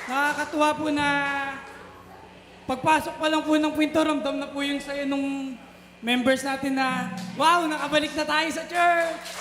Nakakatuwa po na pagpasok pa lang po ng kwento, ramdam na po yung sayo nung members natin na, wow, nakabalik na tayo sa church!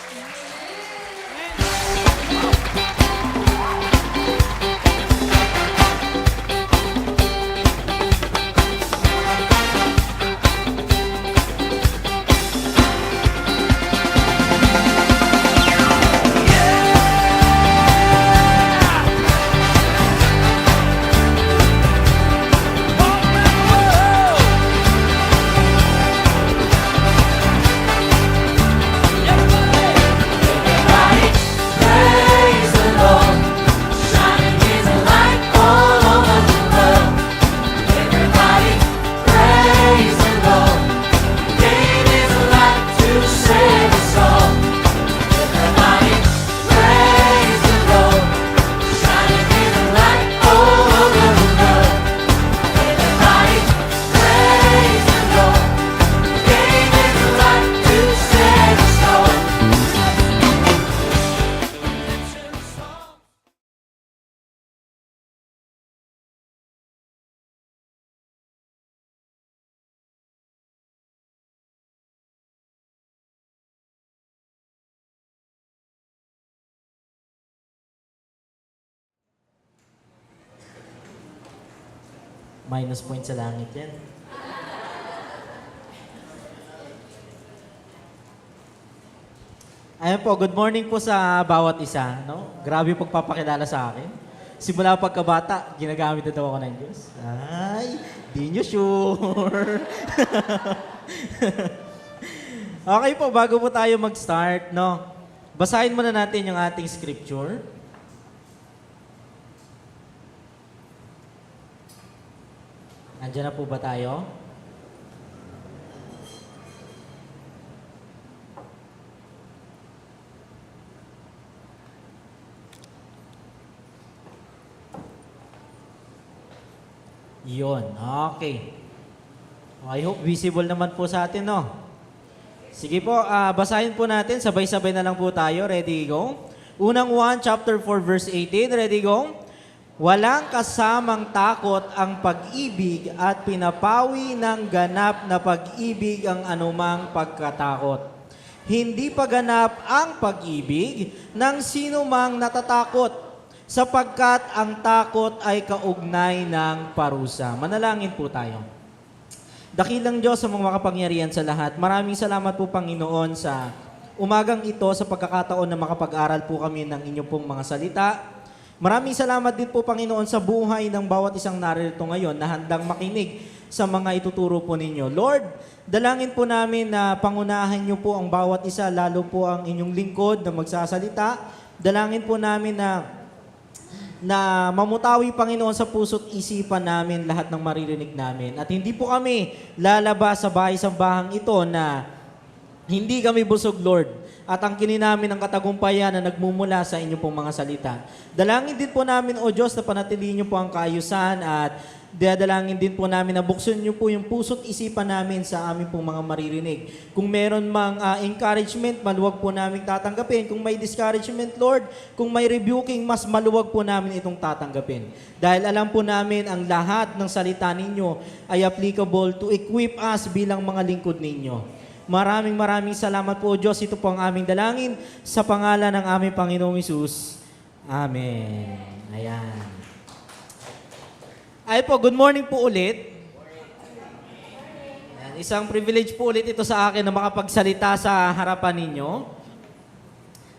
Minus point sa langit yan. Ayan po, good morning po sa bawat isa. No? Grabe yung pagpapakilala sa akin. Simula pagkabata, ginagamit na daw ako ng Diyos. Ay, di nyo sure. Okay po, bago po tayo mag-start, no? Basahin muna natin yung ating scripture. Andiyan na po ba tayo? Yun, okay. I hope visible naman po sa atin, no? Sige po, basahin po natin. Sabay-sabay na lang po tayo. Ready, go? Unang 1, chapter 4, verse 18. Ready, go? Walang kasamang takot ang pag-ibig at pinapawi ng ganap na pag-ibig ang anumang pagkatakot. Hindi paganap ang pag-ibig ng sino mang natatakot, sapagkat ang takot ay kaugnay ng parusa. Manalangin po tayo. Dakilang Diyos sa mga makapangyarihan sa lahat, maraming salamat po Panginoon sa umagang ito sa pagkakataon na makapag-aral po kami ng inyong pong mga salita. Maraming salamat din po Panginoon sa buhay ng bawat isang narito ngayon na handang makinig sa mga ituturo po ninyo. Lord, dalangin po namin na pangunahan niyo po ang bawat isa, lalo po ang inyong lingkod na magsasalita. Dalangin po namin na mamutawi, Panginoon, sa puso't isipan namin lahat ng maririnig namin. At hindi po kami lalabas sa bahay-sambahang ito na hindi kami busog, Lord. At ang kininamin ng katagumpayan na nagmumula sa inyong pong mga salita. Dalangin din po namin, O Diyos, na panatilihin niyo po ang kaayusan at dadalangin din po namin na buksan niyo po yung puso't isipan namin sa aming pong mga maririnig. Kung meron mang encouragement, maluwag po namin tatanggapin. Kung may discouragement, Lord, kung may rebuking, mas maluwag po namin itong tatanggapin. Dahil alam po namin ang lahat ng salita ninyo ay applicable to equip us bilang mga lingkod ninyo. Maraming salamat po, Diyos. Ito po ang aming dalangin sa pangalan ng aming Panginoong Hesus. Amen. Ayan. Ay po, good morning po ulit. Ayan, isang privilege po ulit ito sa akin na makapagsalita sa harapan ninyo.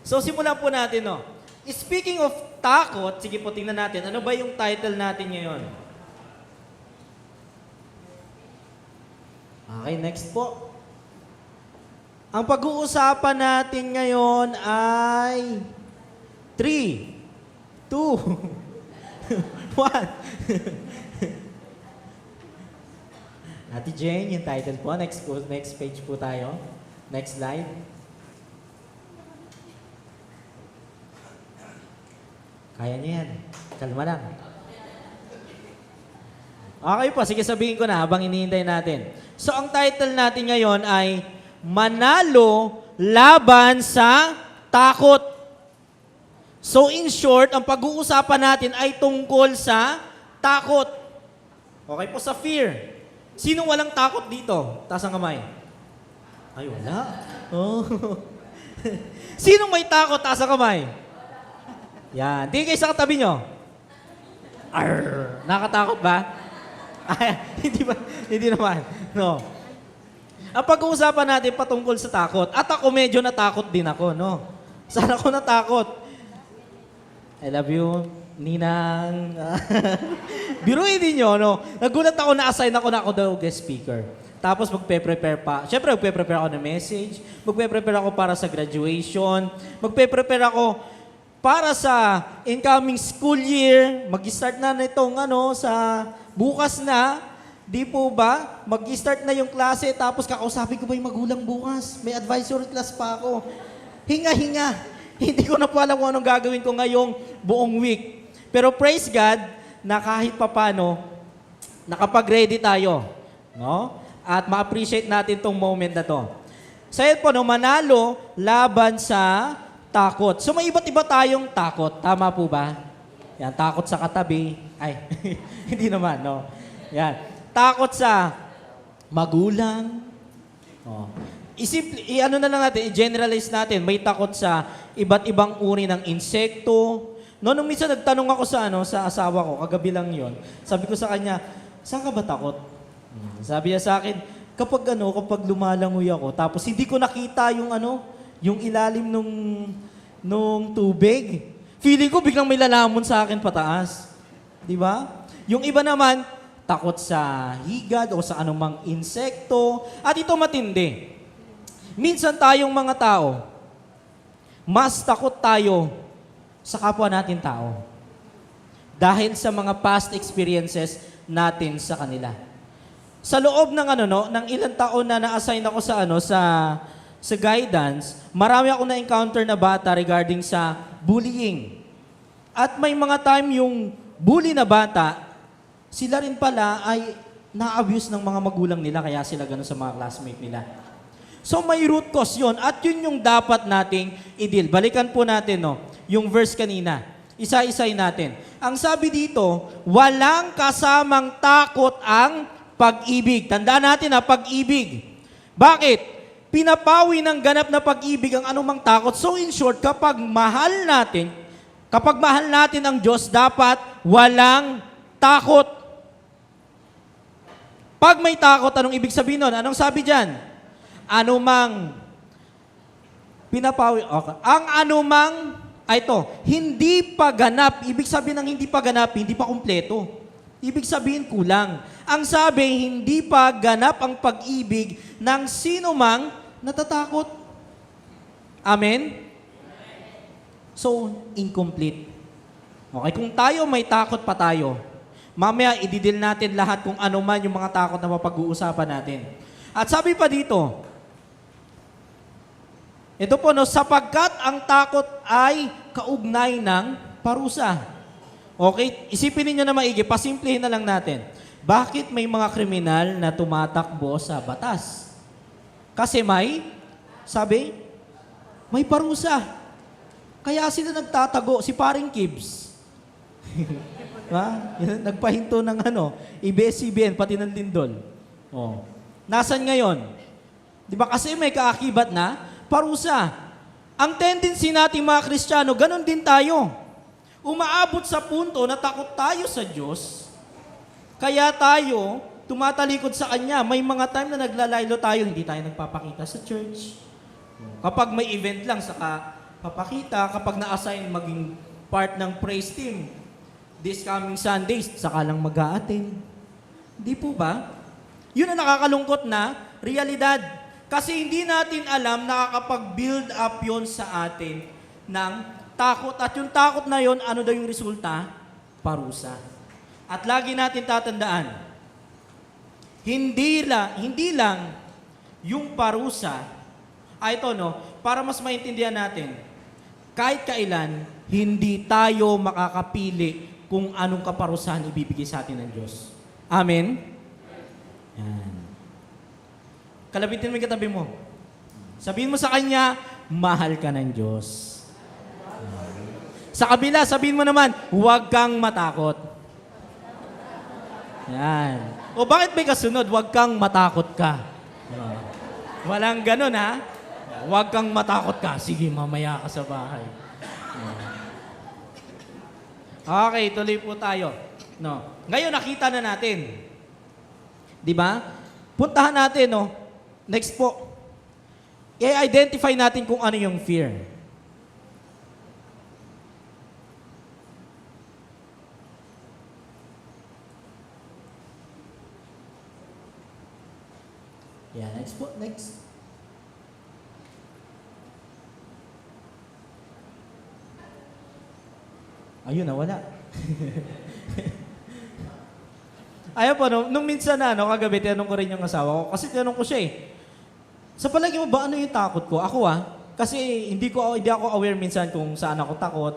So, simulan po natin, no? Speaking of takot, sige po, tingnan natin. Ano ba yung title natin ngayon? Okay, next po. Ang pag-uusapan natin ngayon ay 3, 2, 1. Ate Jane, yung title po. Next page po tayo. Next slide. Kaya niyo yan. Kalma lang. Okay po, sige sabihin ko na habang hinihintay natin. So, ang title natin ngayon ay Manalo laban sa takot. So in short, ang pag-uusapan natin ay tungkol sa takot. Okay po, sa fear. Sino walang takot dito? Taas ang kamay. Ay, wala. Oh. Sino may takot? Taas ang kamay. Yan. Tingin kayo sa katabi nyo. Arr. Nakatakot ba? Ay, hindi ba? Hindi naman. No. Ang pag-uusapan natin patungkol sa takot. At ako medyo natakot din ako, no? Saan ako natakot? I love you, Ninang. Biruin din nyo, no? Nagulat ako, na-assign ako na ako daw guest speaker. Tapos magpe-prepare pa. Siyempre, magpe-prepare ako ng message. Magpe-prepare ako para sa graduation. Magpe-prepare ako para sa incoming school year. Mag-start na nitong sa bukas na. Di po ba? Mag-start na yung klase. Tapos kakausapin ko ba yung magulang bukas? May advisory class pa ako. Hinga-hinga. Hindi ko na po alam kung anong gagawin ko ngayong buong week. Pero praise God na kahit papano, nakapag-ready tayo. No? At ma-appreciate natin tong moment na to. Sa po, no, manalo laban sa takot. So may iba't iba tayong takot. Tama po ba? Yan, takot sa katabi. Ay, hindi naman, no? Yan. Takot sa magulang. Oh. Ano na lang natin, i-generalize natin. May takot sa iba't ibang uri ng insekto. No, nung minsan nagtanong ako sa asawa ko, kagabi lang yon. Sabi ko sa kanya, saan ka ba takot? Sabi niya sa akin, kapag lumalangoy ako, tapos hindi ko nakita yung ilalim nung tubig. Feeling ko biglang may lalamon sa akin pataas. Di ba? Yung iba naman, takot sa higad o sa anumang insekto. At ito matindi. Minsan tayong mga tao, mas takot tayo sa kapwa natin tao. Dahil sa mga past experiences natin sa kanila. Sa loob ng ng ilang taon na na-assign ako sa guidance, marami ako na-encounter na bata regarding sa bullying. At may mga time yung bully na bata, sila rin pala ay na-abuse ng mga magulang nila kaya sila ganun sa mga classmate nila. So may root cause yun at yun yung dapat nating i-deal. Balikan po natin yung verse kanina. Isa-isay natin. Ang sabi dito, walang kasamang takot ang pag-ibig. Tandaan natin pag-ibig. Bakit? Pinapawi ng ganap na pag-ibig ang anumang takot. So in short, kapag mahal natin ang Diyos, dapat walang takot. Pag may takot, anong ibig sabihin nun? Anong sabi dyan? Anumang pinapawi. Okay. Ang anumang, hindi pa ganap. Ibig sabihin ng hindi pa ganap, hindi pa kumpleto. Ibig sabihin kulang. Ang sabi, hindi pa ganap ang pag-ibig ng sino mang natatakot. Amen? So, incomplete. Okay, kung tayo may takot pa tayo, mamaya ididil natin lahat kung ano man yung mga takot na mapag-uusapan natin. At sabi pa dito, ito po, sapagkat ang takot ay kaugnay ng parusa. Okay, isipin niyo na maigi, pasimplihin na lang natin. Bakit may mga kriminal na tumatakbo sa batas? Kasi may parusa. Kaya sila nagtatago, si Paring Kibs. Nagpahinto ng ABS-CBN, pati ng Lindol. Oh. Nasaan ngayon? Di ba kasi may kaakibat na parusa. Ang tendency nating mga Kristiyano, ganun din tayo. Umaabot sa punto na takot tayo sa Diyos, kaya tayo tumatalikod sa Kanya. May mga time na naglalaylo tayo, hindi tayo nagpapakita sa church. Kapag may event lang, saka papakita. Kapag na-assign maging part ng praise team, this coming Sundays, saka lang mag-a-attend. Hindi po ba? Yun ang nakakalungkot na realidad. Kasi hindi natin alam nakakapag-build up yon sa atin ng takot. At yung takot na yon, ano daw yung resulta? Parusa. At lagi natin tatandaan, hindi lang yung parusa, para mas maintindihan natin, kahit kailan, hindi tayo makakapili kung anong kaparusahan ibibigay sa atin ng Diyos. Amen? Yan. Kalabitin mo yung katabi mo. Sabihin mo sa Kanya, mahal ka ng Diyos. Sa kabila, sabihin mo naman, huwag kang matakot. Yan. O bakit may kasunod? Huwag kang matakot ka. Walang ganun, ha? Huwag kang matakot ka. Sige, mamaya ka sa bahay. Okay, tuloy po tayo. No. Ngayon, nakita na natin. Di ba? Puntahan natin, no? Next po. I-identify natin kung ano yung fear. Yeah, next po, next. Ayun, nawala. Ayun po, nung minsan na, kagabi, tinanong ko rin yung asawa ko. Kasi tinanong ko siya eh. Sa palagi mo ba, ano yung takot ko? Ako kasi hindi ako aware minsan kung saan ako takot.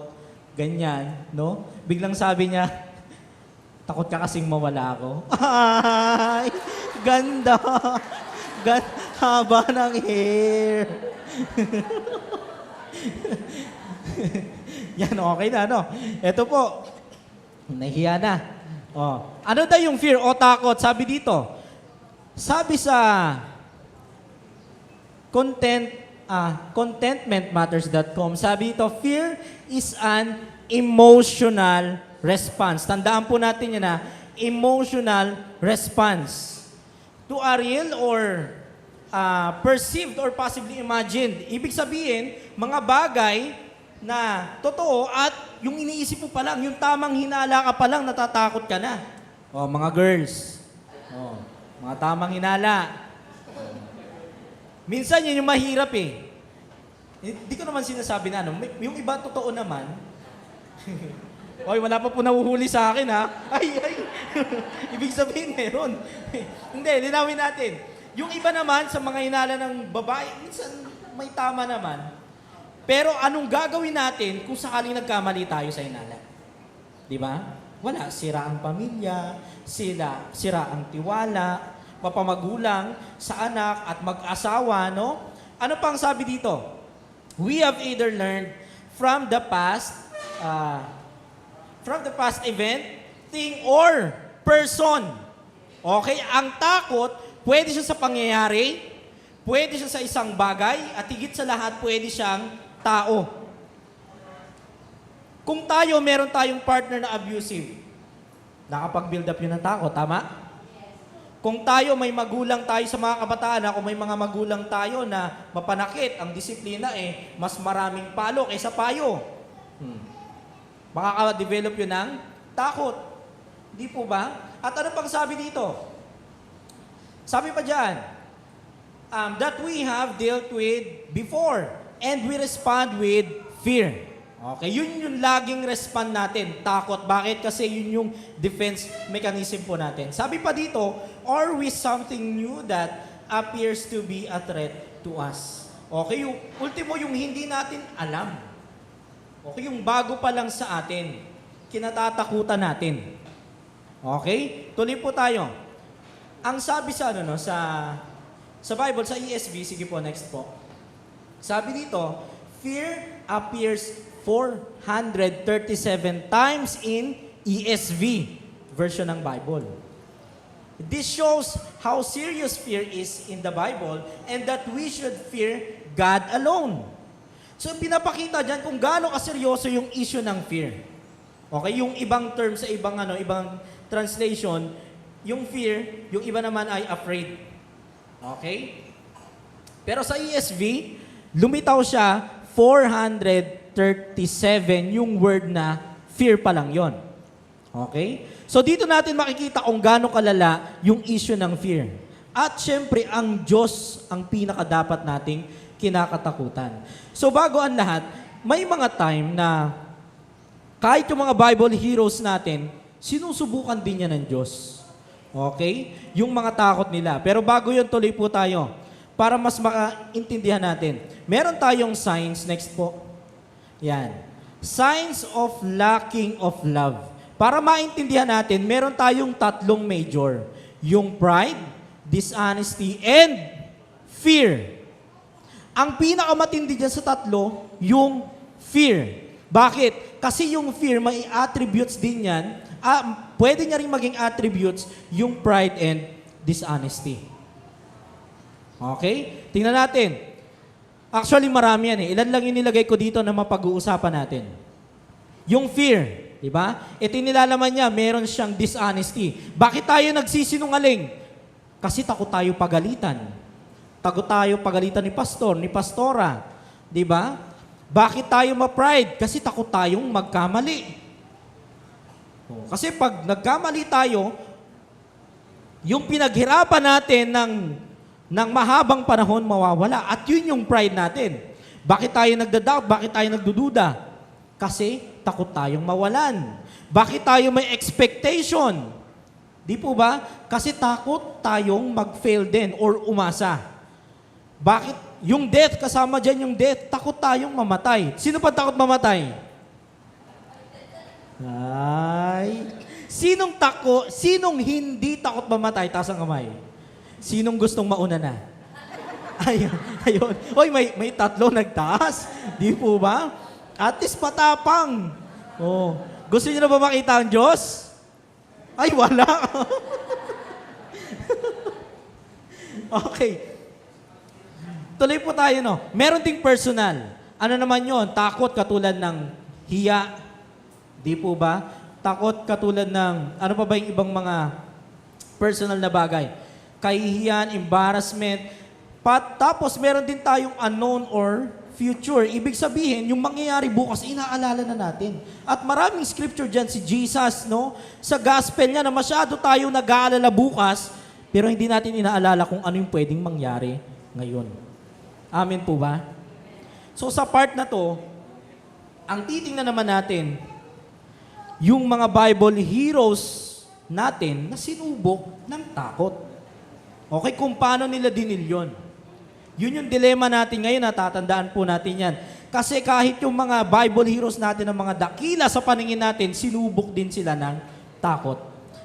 Ganyan, no? Biglang sabi niya, takot ka kasing mawala ako. Ay, ganda. Haba ng hair. Yan, okay na, no? Ito po, nahiya na. Oh. Ano daw yung fear o takot? Sabi dito, sabi sa contentmentmatters.com, sabi dito, fear is an emotional response. Tandaan po natin yan na, emotional response to a real or perceived or possibly imagined. Ibig sabihin, mga bagay na totoo at yung iniisip mo pa lang, yung tamang hinala ka pa lang, natatakot ka na. Oh, mga girls. Oh, mga tamang hinala. Minsan yun yung mahirap eh. Hindi ko naman sinasabi na ano. Yung iba totoo naman. Oy, wala pa po nahuhuli sa akin ha. Ay. Ibig sabihin meron. Hindi, linawin natin. Yung iba naman sa mga hinala ng babae, minsan may tama naman. Pero anong gagawin natin kung sakaling nagkamali tayo sa hinala? Di ba? Wala. Sira ang pamilya, sira ang tiwala, mapamagulang sa anak at mag-asawa, no? Ano pang sabi dito? We have either learned from the past event, thing, or person. Okay? Ang takot, pwede siya sa pangyayari, pwede siya sa isang bagay, at higit sa lahat, pwede siyang tao. Kung meron tayong partner na abusive, nakapag-build up yun ng takot, tama? Kung may magulang tayo sa mga kabataan, kung may mga magulang tayo na mapanakit, ang disiplina mas maraming palo kaysa payo. Makaka-develop yun ng takot. Di po ba? At ano pang sabi dito? Sabi pa dyan, that we have dealt with before and we respond with fear. Okay, yun yung laging respond natin, takot. Bakit? Kasi yun yung defense mechanism po natin. Sabi pa dito, or with something new that appears to be a threat to us. Okay, yung ultimo yung hindi natin alam. Okay, yung bago pa lang sa atin, kinatatakutan natin. Okay? Tuloy po tayo. Ang sabi sa sa Bible, sa ESV, sige po, next po. Sabi dito, fear appears 437 times in ESV version ng Bible. This shows how serious fear is in the Bible and that we should fear God alone. So pinapakita dyan kung gaano kaseryoso yung issue ng fear. Okay, yung ibang term sa ibang translation, yung fear, yung iba naman ay afraid. Okay? Pero sa ESV, lumitaw siya 437 yung word na fear pa lang yon. Okay? So dito natin makikita kung gaano kalala yung issue ng fear. At syempre, ang Diyos ang pinakadapat nating kinakatakutan. So bago ang lahat, may mga time na kahit yung mga Bible heroes natin, sinusubukan din yan ng Diyos. Okay? Yung mga takot nila. Pero bago yun, tuloy po tayo. Para mas makaintindihan natin. Meron tayong signs. Next po. Yan. Signs of lacking of love. Para maintindihan natin, meron tayong tatlong major. Yung pride, dishonesty, and fear. Ang pinakamatindi dyan sa tatlo, yung fear. Bakit? Kasi yung fear, may attributes din yan. Pwede niya rin maging attributes yung pride and dishonesty. Okay? Tingnan natin. Actually, marami yan eh. Ilan lang yung nilagay ko dito na mapag-uusapan natin. Yung fear, di ba? Ito yung nilalaman niya, meron siyang dishonesty. Bakit tayo nagsisinungaling? Kasi takot tayo pagalitan. Takot tayo pagalitan ni pastor, ni pastora. Di ba? Bakit tayo ma-pride? Kasi takot tayong magkamali. Kasi pag nagkamali tayo, yung pinaghirapan natin ng mahabang panahon mawawala. At yun yung pride natin. Bakit tayo nagda-doubt? Bakit tayo nagdududa? Kasi takot tayong mawalan. Bakit tayo may expectation? Di po ba? Kasi takot tayong mag-fail din or umasa. Bakit? Yung death, kasama dyan yung death, takot tayong mamatay. Sino pa takot mamatay? Ay. Sinong hindi takot mamatay? Taas ang kamay. Sinong gustong mauna na? Ayun. Hoy, may tatlo nagtaas. Di po ba? At least patapang. Oh. Gusto niyo na ba makita ang Diyos? Ay, wala. Okay. Tuloy po tayo, no? Meron ding personal. Ano naman yon? Takot katulad ng hiya. Di po ba? Takot katulad ng, ano pa ba yung ibang mga personal na bagay? Kahihiyan, embarrassment. Tapos meron din tayong unknown or future. Ibig sabihin, yung mangyayari bukas, inaalala na natin. At maraming scripture dyan, si Jesus, no? Sa gospel niya na masyado tayo nag-aalala bukas, pero hindi natin inaalala kung ano yung pwedeng mangyari ngayon. Amen po ba? So sa part na to, ang titingnan naman natin, yung mga Bible heroes natin na sinubok ng takot. Okay, kung paano nila dinil yun. Yun yung dilema natin ngayon, natatandaan po natin yan. Kasi kahit yung mga Bible heroes natin, ng mga dakila sa paningin natin, sinubok din sila ng takot.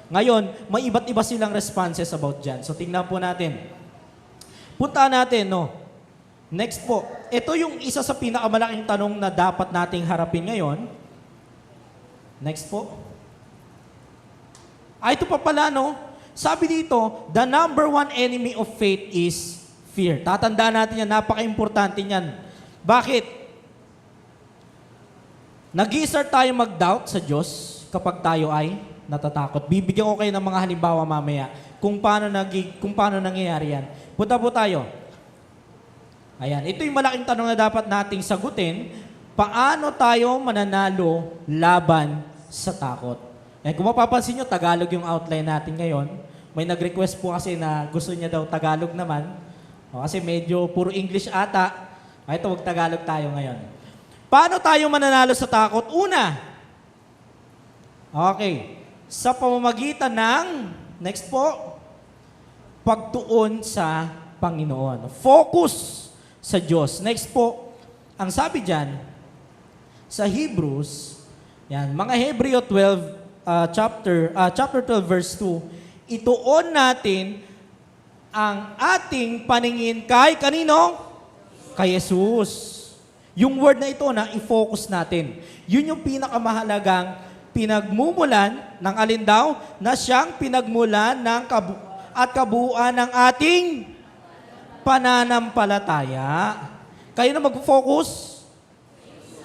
Ngayon, may iba't iba silang responses about dyan. So tingnan po natin. Punta natin, no? Next po, ito yung isa sa pinakamalaking tanong na dapat nating harapin ngayon. Next po. Ito pa pala, no? Sabi dito, the number one enemy of faith is fear. Tatandaan natin yan, napaka-importante yan. Bakit? Nag-i-start tayo mag-doubt sa Diyos kapag tayo ay natatakot. Bibigyan ko kayo ng mga halimbawa mamaya kung paano nangyayari yan. Punta po tayo. Ayan, ito yung malaking tanong na dapat nating sagutin. Paano tayo mananalo laban sa takot? Kung mapapansin nyo, Tagalog yung outline natin ngayon. May nag-request po kasi na gusto niya daw Tagalog naman. Kasi medyo puro English ata. Ito, wag Tagalog tayo ngayon. Paano tayo mananalo sa takot? Una, okay, sa pamamagitan ng, next po, pagtuon sa Panginoon. Focus sa Diyos. Next po, ang sabi dyan, sa Hebrews, yan, mga Hebreo 12, chapter 12, verse 2, ituon natin ang ating paningin kay kanino? Kay Jesus. Yung word na ito na i-focus natin. Yun yung pinakamahalagang pinagmumulan ng alin daw? Na siyang pinagmulan ng kabuuan ng ating pananampalataya. Kayo na mag-focus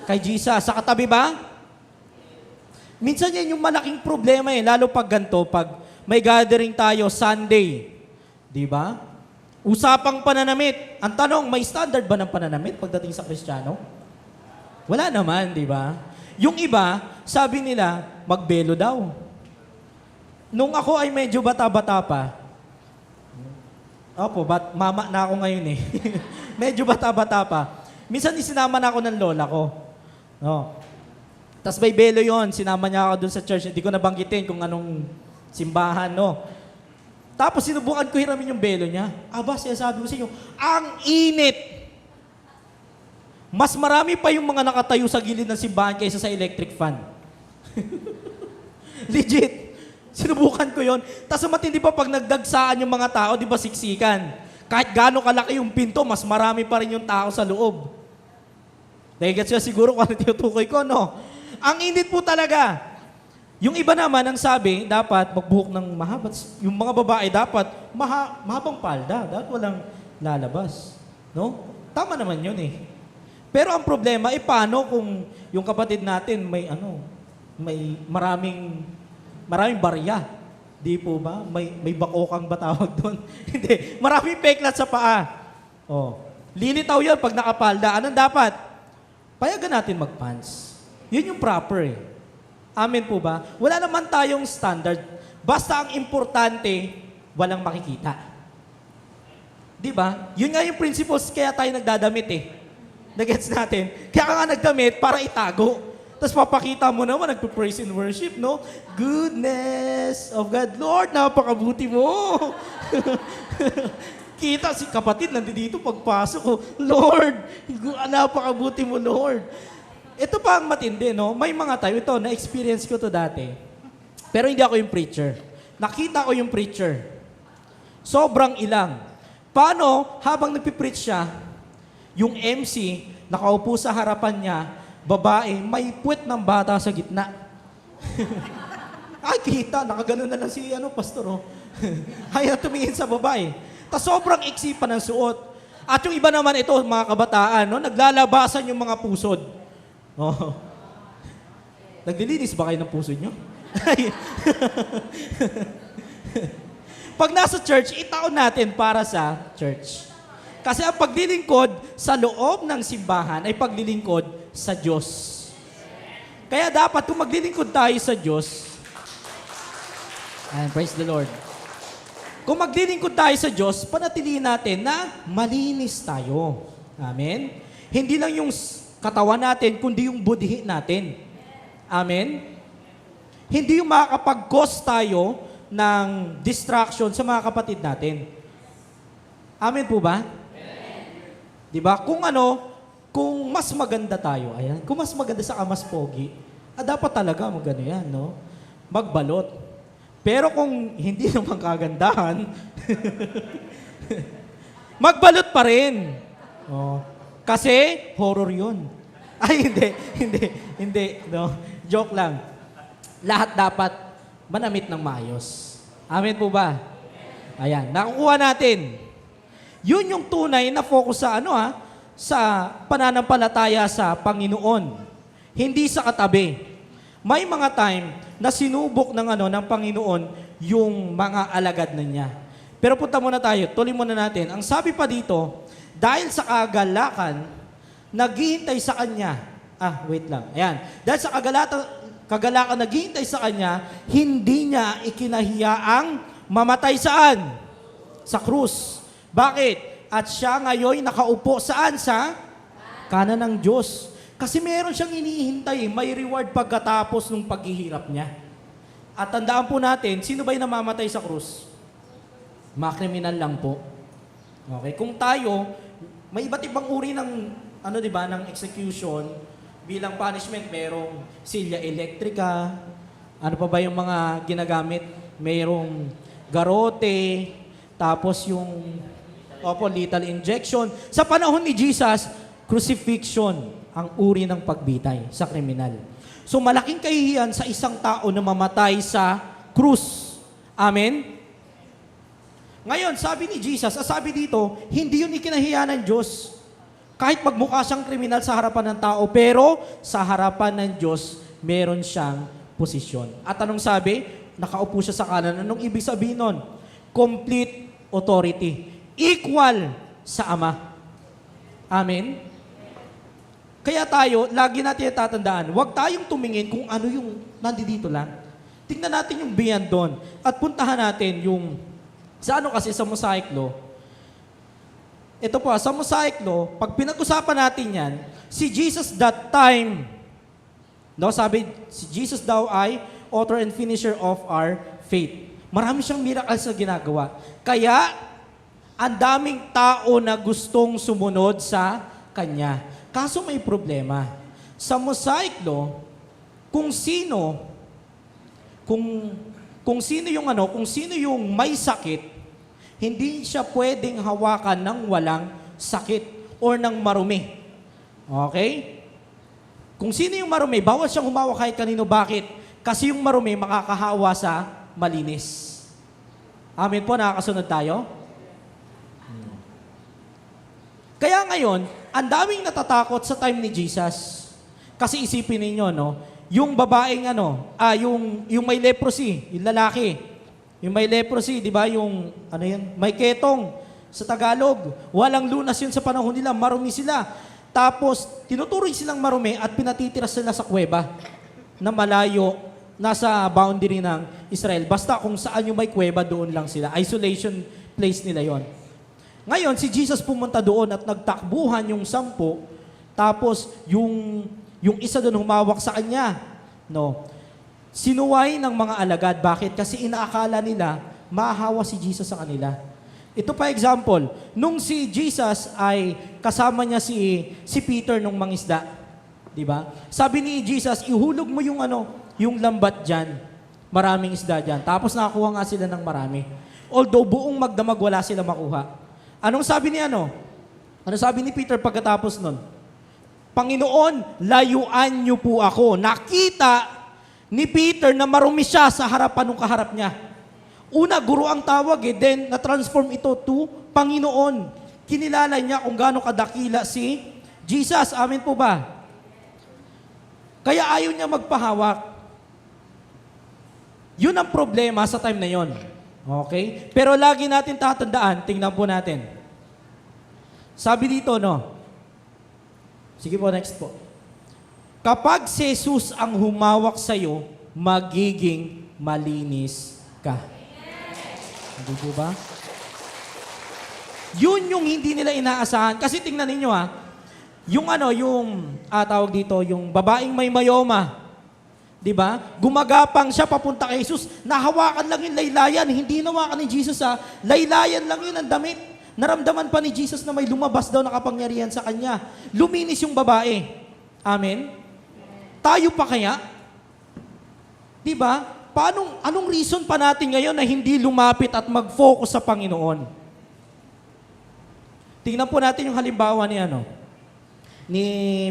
kay Jesus. Sa katabi ba? Minsan yan yung malaking problema lalo pag ganito, pag may gathering tayo Sunday. Di ba? Usapang pananamit. Ang tanong, may standard ba ng pananamit pagdating sa Kristiyano? Wala naman, di ba? Yung iba, sabi nila, magbelo daw. Nung ako ay medyo bata-bata pa, opo, mama na ako ngayon eh. Medyo bata-bata pa. Minsan isinama na ako ng lola ko. No. Tapos may belo yon, sinama niya ako dun sa church. Hindi ko nabanggitin kung anong simbahan, no. Tapos sinubukan ko hiramin yung belo niya. Aba, sabi ko sa inyo, ang init! Mas marami pa yung mga nakatayo sa gilid ng simbahan kaysa sa electric fan. Legit. Sinubukan ko yon. Tapos matindi pa pag nagdagsaan yung mga tao, di ba siksikan? Kahit gaano kalaki yung pinto, mas marami pa rin yung tao sa loob. Nagigets siya siguro kung ano tinutukoy ko, no? Ang init po talaga. Yung iba naman ang sabi, dapat magbuhok ng mahaba. Yung mga babae dapat mahabang palda. Dapat walang lalabas. No? Tama naman yun eh. Pero ang problema, paano kung yung kapatid natin may maraming barya? Di po ba? May bakokang ba tawag doon? Hindi. Maraming peklat sa paa. Oh. Lilitaw yan pag nakapalda. Anong dapat? Payagan natin mag-pants. Yun yung proper eh. Amen po ba? Wala naman tayong standard. Basta ang importante, walang makikita. Di ba? Yun nga yung principles kaya tayo nagdadamit eh. Nagets natin? Kaya ka nga nagdamit para itago. Tapos papakita mo naman, nagpo-praise and worship, no? Goodness of God. Lord, napakabuti mo. Kita si kapatid nandito pagpasok ko, Lord, napakabuti mo, Lord. Ito pa ang matindi, no? May mga tayo, ito, na-experience ko to dati. Pero hindi ako yung preacher. Nakita ko yung preacher. Sobrang ilang. Paano, habang nagpipreach siya, yung MC, nakaupo sa harapan niya, babae, may puwet ng bata sa gitna. Ay, kita, nakaganon na lang si pastor, oh. Ayaw tumingin sa babae. Tas sobrang iksi pa ng suot. At yung iba naman ito, mga kabataan, no, naglalabasan yung mga pusod. Oh. Naglilinis ba kayo ng puso nyo? Pag nasa church, itaon natin para sa church. Kasi ang paglilingkod sa loob ng simbahan ay paglilingkod sa Diyos. Kaya dapat kung maglilingkod tayo sa Diyos, and praise the Lord. Kung maglilingkod tayo sa Diyos, panatilihin natin na malinis tayo. Amen? Hindi lang yung katawan natin, kundi yung budhi natin. Amen? Hindi yung makakapag-cause tayo ng distraction sa mga kapatid natin. Amen po ba? Amen. Diba? Kung mas maganda tayo, ayan, kung mas maganda sa mas pogi, dapat talaga magano yan, no? Magbalot. Pero kung hindi naman kagandahan, magbalot pa rin. Oh. Kasi, horror yun. Ay, hindi. No? Joke lang. Lahat dapat manamit ng maayos. Amen po ba? Ayan, nakukuha natin. Yun yung tunay na focus sa sa pananampalataya sa Panginoon. Hindi sa katabi. May mga time na sinubok ng Panginoon yung mga alagad na niya. Pero punta muna tayo, tuloy muna natin. Ang sabi pa dito, dahil sa kagalakan, naghihintay sa kanya. Wait lang. Ayan. Dahil sa kagalakan naghihintay sa kanya, hindi niya ikinahiyaang mamatay saan? Sa krus. Bakit? At siya ngayon nakaupo saan? Sa kanan ng Diyos. Kasi meron siyang hinihintay, may reward pagkatapos ng paghihirap niya. At tandaan po natin, sino ba yung namamatay sa krus? Mga kriminal lang po. Okay, kung tayo, may iba't ibang uri ng, ng execution, bilang punishment, merong silya elektrika, ano pa ba yung mga ginagamit? Merong garote, tapos yung lethal injection. Sa panahon ni Jesus, crucifixion ang uri ng pagbitay sa kriminal. So malaking kahihiyan sa isang tao na mamatay sa krus. Amen? Ngayon, sabi ni Jesus, sabi dito, hindi yun ikinahiya ng Diyos. Kahit magmukha siyang kriminal sa harapan ng tao, pero sa harapan ng Diyos, meron siyang posisyon. At anong sabi? Nakaupo siya sa kanan. Anong ibig sabihin nun? Complete authority. Equal sa Ama. Amen? Kaya tayo, lagi natin tatandaan, huwag tayong tumingin kung ano yung nandito lang. Tingnan natin yung beyond doon. At puntahan natin yung, kasi sa Mosaic Law, ito po, sa Mosaic Law, pag pinag-usapan natin yan, si Jesus that time, sabi, si Jesus daw ay author and finisher of our faith. Marami siyang miracles na ginagawa. Kaya, ang daming tao na gustong sumunod sa Kanya. Kaso may problema. Sa Mosaic Law, kung sino yung may sakit, hindi siya pwedeng hawakan ng walang sakit or ng marumi. Okay? Kung sino yung marumi, bawal siyang humawak kahit kanino. Bakit? Kasi yung marumi makakahawa sa malinis. Amen po, nakakasunod tayo? Kaya ngayon, ang daming natatakot sa time ni Jesus. Kasi isipin ninyo, no, yung babaeng yung may leprosy, yung lalaki, yung may leprosy, di ba, yung, may ketong sa Tagalog. Walang lunas yun sa panahon nila, marumi sila. Tapos, tinuturing silang marumi at pinatitira sila sa kuweba na malayo, nasa boundary ng Israel. Basta kung saan yung may kuweba, doon lang sila. Isolation place nila yon. Ngayon, si Jesus pumunta doon at nagtakbuhan yung 10, tapos yung isa doon humawak sa kanya. No. Sinuway ng mga alagad. Bakit? Kasi inaakala nila mahahawa si Jesus sa kanila. Ito pa example, nung si Jesus ay kasama niya si Peter nung mangisda. Di ba? Sabi ni Jesus, ihulog mo yung lambat dyan. Maraming isda dyan. Tapos nakakuha nga sila ng marami. Although buong magdamag wala sila makuha. Anong sabi ni Ano sabi ni Peter pagkatapos nun? Panginoon, layuan niyo po ako. Nakita ni Peter na marumi siya sa harapan ng kaharap niya. Una, guro ang tawag then na-transform ito to Panginoon. Kinilala niya kung gaano kadakila si Jesus. Amen po ba? Kaya ayaw niya magpahawak. Yun ang problema sa time na yon. Okay? Pero lagi natin tatandaan, tingnan po natin. Sabi dito, no? Sige po, next po. Kapag si Jesus ang humawak sa'yo, magiging malinis ka. Hindi po ba? Yun yung hindi nila inaasahan. Kasi tingnan ninyo tawag dito, yung babaeng may mayoma. Di ba? Gumagapang siya papunta kay Jesus. Nahawakan lang yung laylayan. Hindi nawakan ni Jesus Laylayan lang yun ang damit. Naramdaman pa ni Jesus na may lumabas daw na kapangyarihan sa kanya. Luminis yung babae. Amen? Tayo pa kaya? Di ba? Anong reason pa natin ngayon na hindi lumapit at mag-focus sa Panginoon? Tingnan po natin yung halimbawa ni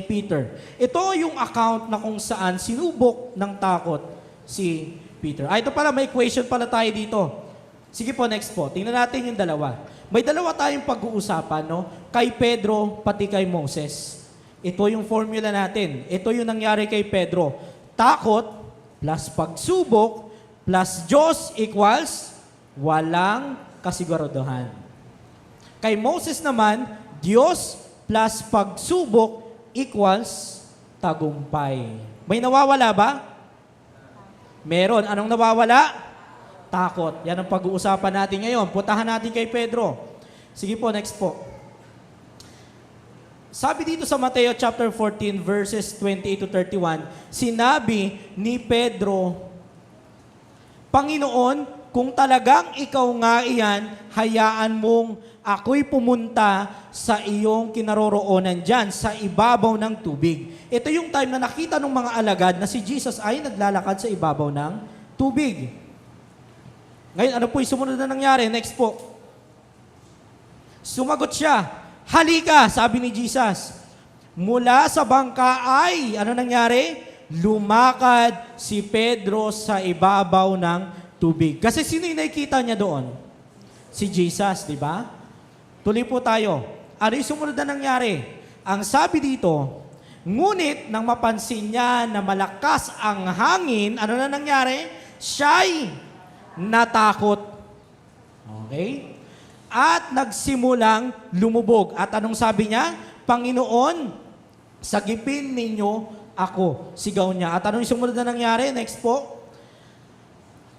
Peter. Ito yung account na kung saan sinubok ng takot si Peter. Ito pala, may equation pala tayo dito. Sige po, next po. Tingnan natin yung dalawa. May dalawa tayong pag-uusapan, no? Kay Pedro, pati kay Moses. Ito yung formula natin. Ito yung nangyari kay Pedro. Takot plus pagsubok plus Diyos equals walang kasiguraduhan. Kay Moses naman, Diyos plus pagsubok equals tagumpay. May nawawala ba? Meron. Anong nawawala? Takot. Yan ang pag-uusapan natin ngayon. Puntahan natin kay Pedro. Sige po, next po. Sabi dito sa Mateo chapter 14 verses 28 to 31, sinabi ni Pedro, Panginoon, kung talagang ikaw nga iyan, hayaan mong ako'y pumunta sa iyong kinaroroonan dyan, sa ibabaw ng tubig. Ito yung time na nakita ng mga alagad na si Jesus ay naglalakad sa ibabaw ng tubig. Ngayon, ano po yung sumunod na nangyari? Next po. Sumagot siya, halika, sabi ni Jesus. Mula sa bangka ay, ano nangyari? Lumakad si Pedro sa ibabaw ng tubig. Kasi sino yung nakikita niya doon? Si Jesus, di ba? Tuloy po tayo. Ano yung sumunod na nangyari? Ang sabi dito, ngunit nang mapansin niya na malakas ang hangin, ano na nangyari? Siya'y natakot. Okay? At nagsimulang lumubog. At anong sabi niya? Panginoon, sagipin ninyo ako. Sigaw niya. At anong sumunod na nangyari? Next po.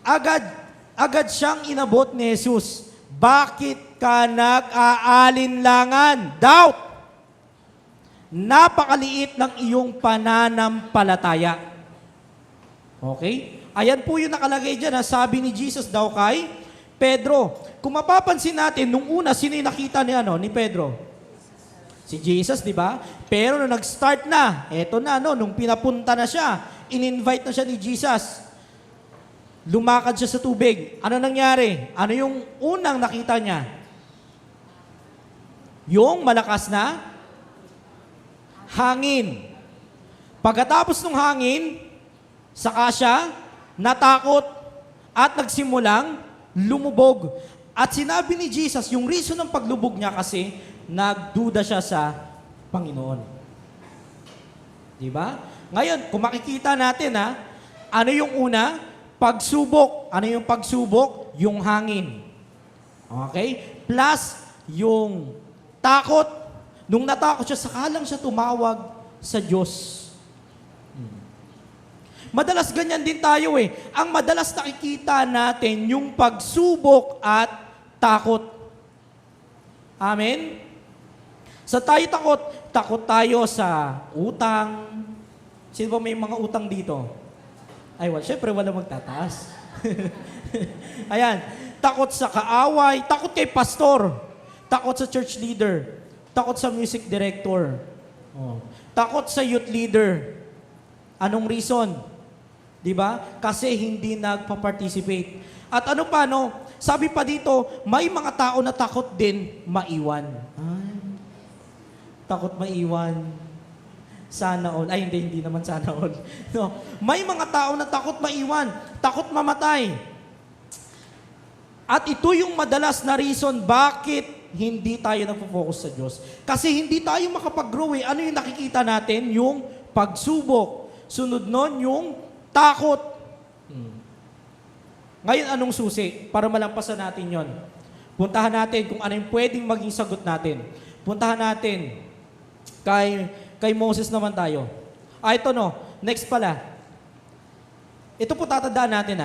Agad siyang inabot ni Jesus. Bakit ka nag-aalinlangan? Doubt. Napakaliit ng iyong pananampalataya. Okay? Ayan po yung nakalagay dyan. Sabi ni Jesus daw kay Pedro. Kung mapapansin natin, nung una, sino yung nakita ni Pedro? Si Jesus, di ba? Pero nung nag-start na, eto na, nung pinapunta na siya, in-invite na siya ni Jesus. Lumakad siya sa tubig. Ano nangyari? Ano yung unang nakita niya? Yung malakas na hangin. Pagkatapos ng hangin, saka siya natakot at nagsimulang lumubog. At sinabi ni Jesus, yung reason ng paglubog niya kasi, nagduda siya sa Panginoon. Di ba? Ngayon, kung makikita natin ano yung una? Pagsubok. Ano yung pagsubok? Yung hangin. Okay? Plus, yung takot. Nung natakot siya, saka lang siya tumawag sa Diyos. Madalas ganyan din tayo eh. Ang madalas nakikita natin yung pagsubok at takot. Amen? Sa tayo takot, takot tayo sa utang. Sino ba may mga utang dito? Ay, syempre wala magtataas. Ayan, takot sa kaaway, takot kay pastor, takot sa church leader, takot sa music director, takot sa youth leader. Anong reason? Di ba? Kasi hindi nagpa-participate. At ano pa, no? Sabi pa dito, may mga tao na takot din maiwan. Ay, takot maiwan. Sana all. Ay, hindi naman sana all. No. May mga tao na takot maiwan, takot mamatay. At ito yung madalas na reason bakit hindi tayo nagpo-focus sa Diyos. Kasi hindi tayo makapag-grow eh. Ano yung nakikita natin? Yung pagsubok. Sunod nun, yung takot. Ngayon, anong susi? Para malampasan natin yon. Puntahan natin kung ano yung pwedeng maging sagot natin. Puntahan natin kay Moses naman tayo. Ito no. Next pala. Ito po tatandaan natin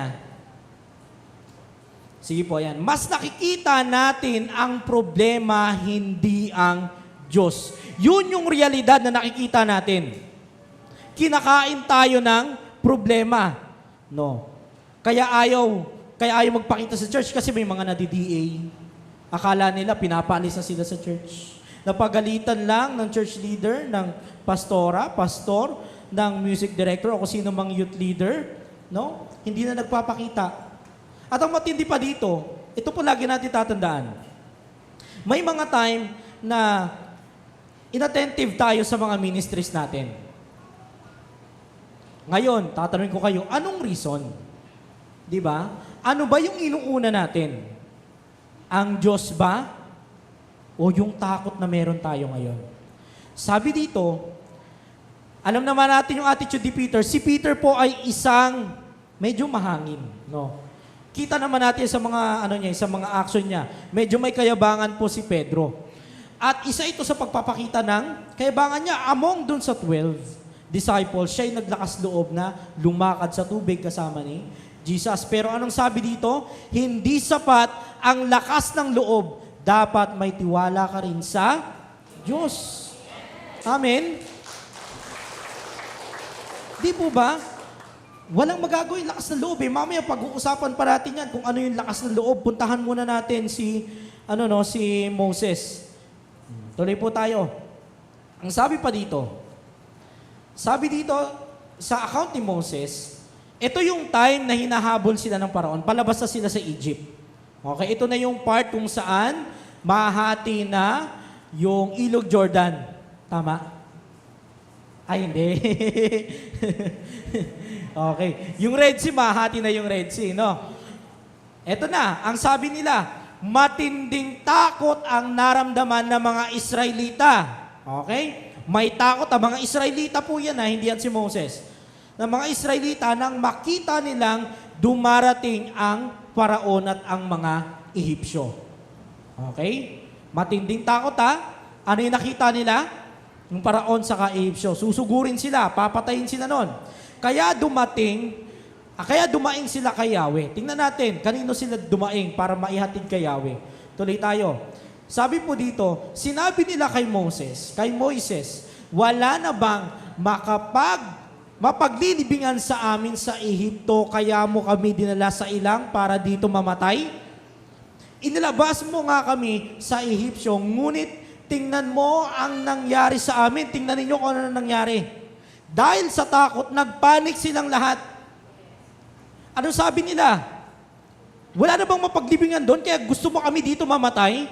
Sige po, yan. Mas nakikita natin ang problema, hindi ang Diyos. Yun yung realidad na nakikita natin. Kinakain tayo ng problema. No. Kaya ayaw magpakita sa church kasi may mga nadi-DA. Akala nila pinapaalis na sila sa church. Napagalitan lang ng church leader, ng pastor, ng music director o kung sino mang youth leader, no? Hindi na nagpapakita. At ang matindi pa dito, ito po lagi natin tatandaan. May mga time na inattentive tayo sa mga ministries natin. Ngayon, tatanungin ko kayo, anong reason? Di ba? Ano ba yung inuuna natin? Ang Diyos ba? O yung takot na meron tayo ngayon? Sabi dito, alam naman natin yung attitude ni Peter. Si Peter po ay isang medyo mahangin. No? Kita naman natin sa mga, sa mga action niya. Medyo may kayabangan po si Pedro. At isa ito sa pagpapakita ng kayabangan niya among dun sa 12 disciples, siya'y naglakas loob na lumakad sa tubig kasama ni Jesus. Pero anong sabi dito? Hindi sapat ang lakas ng loob. Dapat may tiwala ka rin sa Diyos. Amen? Di po ba? Walang magagawa yung lakas ng loob eh. Mamaya pag-uusapan pa natin yan kung ano yung lakas ng loob. Puntahan muna natin si Moses. Tuloy po tayo. Ang sabi pa dito, sa account ni Moses, ito yung time na hinahabol sila ng Paraon. Palabas na sila sa Egypt. Okay, ito na yung part kung saan mahati na yung ilog Jordan. Tama? Ay, hindi. Okay. Yung Red Sea, mahati na yung Red Sea, no? Ito na, ang sabi nila, matinding takot ang naramdaman ng mga Israelita. Okay? May takot ang mga Israelita po yan, hindi yan si Moses. Ng mga Israelita nang makita nilang dumarating ang Paraon at ang mga Ehipsyo. Okay? Matinding takot Ano yung nakita nila? Yung Paraon sa Ehipsyo. Susugurin sila, papatayin sila nun. Kaya dumaing sila kay Yahweh. Tingnan natin, kanino sila dumaing para maihatid kay Yahweh. Tuloy tayo. Sabi po dito, sinabi nila kay Moises, wala na bang mapaglilibingan sa amin sa Ehipto, kaya mo kami dinala sa ilang para dito mamatay? Inilabas mo nga kami sa Ehipsyo, ngunit tingnan mo ang nangyari sa amin. Tingnan ninyo kung ano nangyari. Dahil sa takot, nagpanik silang lahat. Ano sabi nila? Wala na bang mapaglibingan doon, kaya gusto mo kami dito mamatay?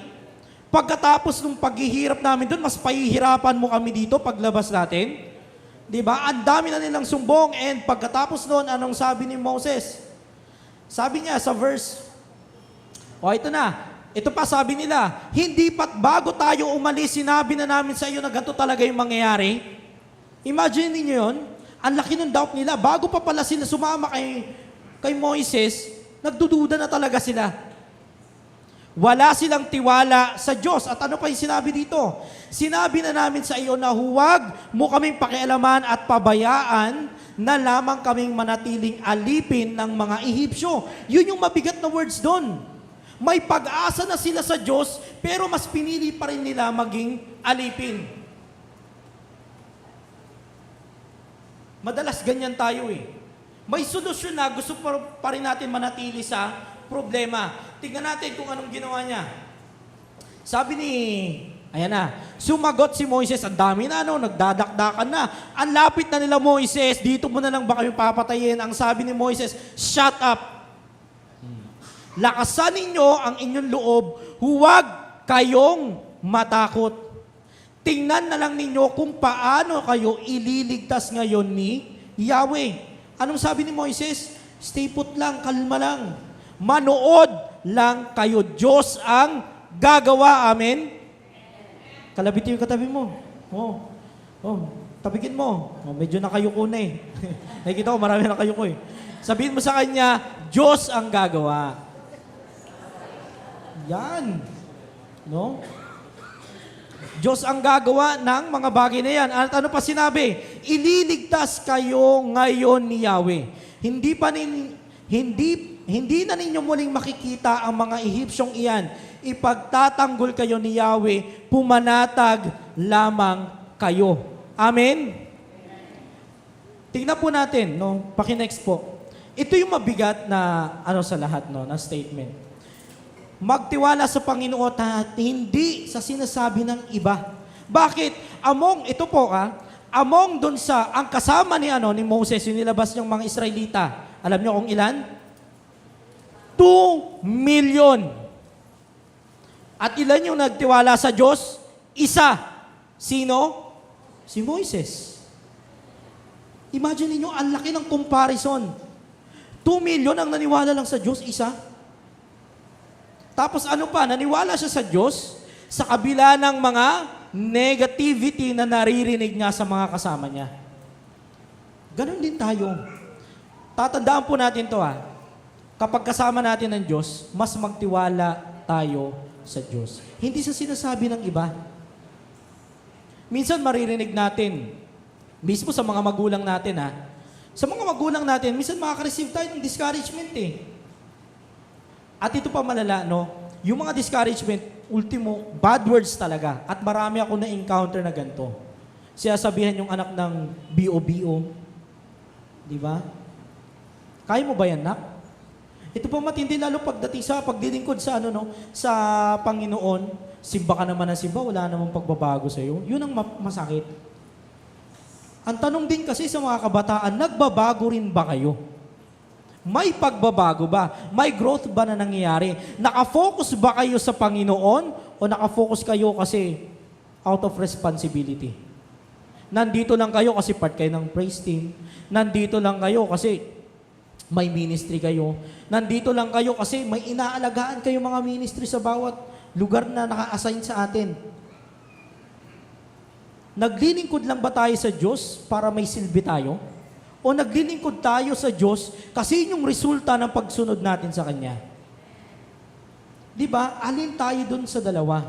Pagkatapos ng paghihirap namin doon, mas pahihirapan mo kami dito paglabas natin? Di ba? Ang dami na nilang sumbong and pagkatapos noon, anong sabi ni Moses? Sabi niya sa verse, ito na. Ito pa sabi nila, hindi pat bago tayo umalis, sinabi na namin sa iyo na ganito talaga yung mangyayari. Imagine niyo yun. Ang laki ng doubt nila. Bago pa pala sila sumama kay Moises, nagdududa na talaga sila. Wala silang tiwala sa Diyos. At ano pa yung sinabi dito? Sinabi na namin sa iyo na huwag mo kaming pakialaman at pabayaan na lamang kaming manatiling alipin ng mga Ehipsyo. Yun yung mabigat na words doon. May pag-asa na sila sa Diyos, pero mas pinili pa rin nila maging alipin. Madalas ganyan tayo eh. May solusyon na, gusto pa rin natin manatili sa problema. Tingnan natin kung anong ginawa niya. Sabi ni, ayan na, sumagot si Moises, ang dami na, nagdadakdakan na. Ang lapit na nila, Moises, dito mo na lang ba kami papatayin? Ang sabi ni Moises, shut up. Lakasan ninyo ang inyong loob, huwag kayong matakot. Tingnan na lang ninyo kung paano kayo ililigtas ngayon ni Yahweh. Anong sabi ni Moises? Stay put lang, kalma lang. Manood lang kayo. Diyos ang gagawa. Amen? Kalabit yung katabi mo. Tabigin mo. Medyo nakayuko na eh. Nakikita ko, marami nakayuko eh. Sabihin mo sa kanya, Diyos ang gagawa. Yan. No? Diyos ang gagawa ng mga bagay na yan. At ano pa sinabi? Ililigtas kayo ngayon ni Yahweh. Hindi na ninyo muling makikita ang mga Ehipsyong iyan. Ipagtatanggol kayo ni Yahweh, pumanatag lamang kayo. Amen? Tingnan po natin, no? Paki-next po. Ito yung mabigat na sa lahat, no, na statement. Magtiwala sa Panginoon at hindi sa sinasabi ng iba. Bakit? Among dun sa, ang kasama ni Moses, yung nilabas niyang mga Israelita. Alam niyo kung ilan? 2 million. At ilan yung nagtiwala sa Diyos? Isa. Sino? Si Moises. Imagine niyo, ang laki ng comparison. 2 million ang naniwala lang sa Diyos, isa. Tapos ano pa, naniwala siya sa Diyos sa kabila ng mga negativity na naririnig niya sa mga kasama niya. Ganon din tayo. Tatandaan po natin to Kapag kasama natin ng Diyos, mas magtiwala tayo sa Diyos. Hindi sa sinasabi ng iba. Minsan maririnig natin, mismo sa mga magulang natin sa mga magulang natin, minsan makaka-receive tayo ng discouragement At ito pa malala, yung mga discouragement, ultimo, bad words talaga. At marami ako na-encounter na ganito. Siya sabihan yung anak ng BO-BO. Di ba? Kaya mo ba yan, nak? Ito pa matindi lalo pagdating sa pagdilingkod sa sa Panginoon. Simba ka naman ng simba, wala namang pagbabago sa iyo. Yun ang masakit. Ang tanong din kasi sa mga kabataan, nagbabago rin ba kayo? May pagbabago ba? May growth ba na nangyayari? Nakafocus ba kayo sa Panginoon o nakafocus kayo kasi out of responsibility? Nandito lang kayo kasi part kayo ng praise team. Nandito lang kayo kasi may ministry kayo. Nandito lang kayo kasi may inaalagaan kayo mga ministry sa bawat lugar na naka-assign sa atin. Naglilingkod lang ba tayo sa Diyos para may silbi tayo? O naglilingkod tayo sa Diyos kasi yung resulta ng pagsunod natin sa Kanya? Di ba? Alin tayo dun sa dalawa?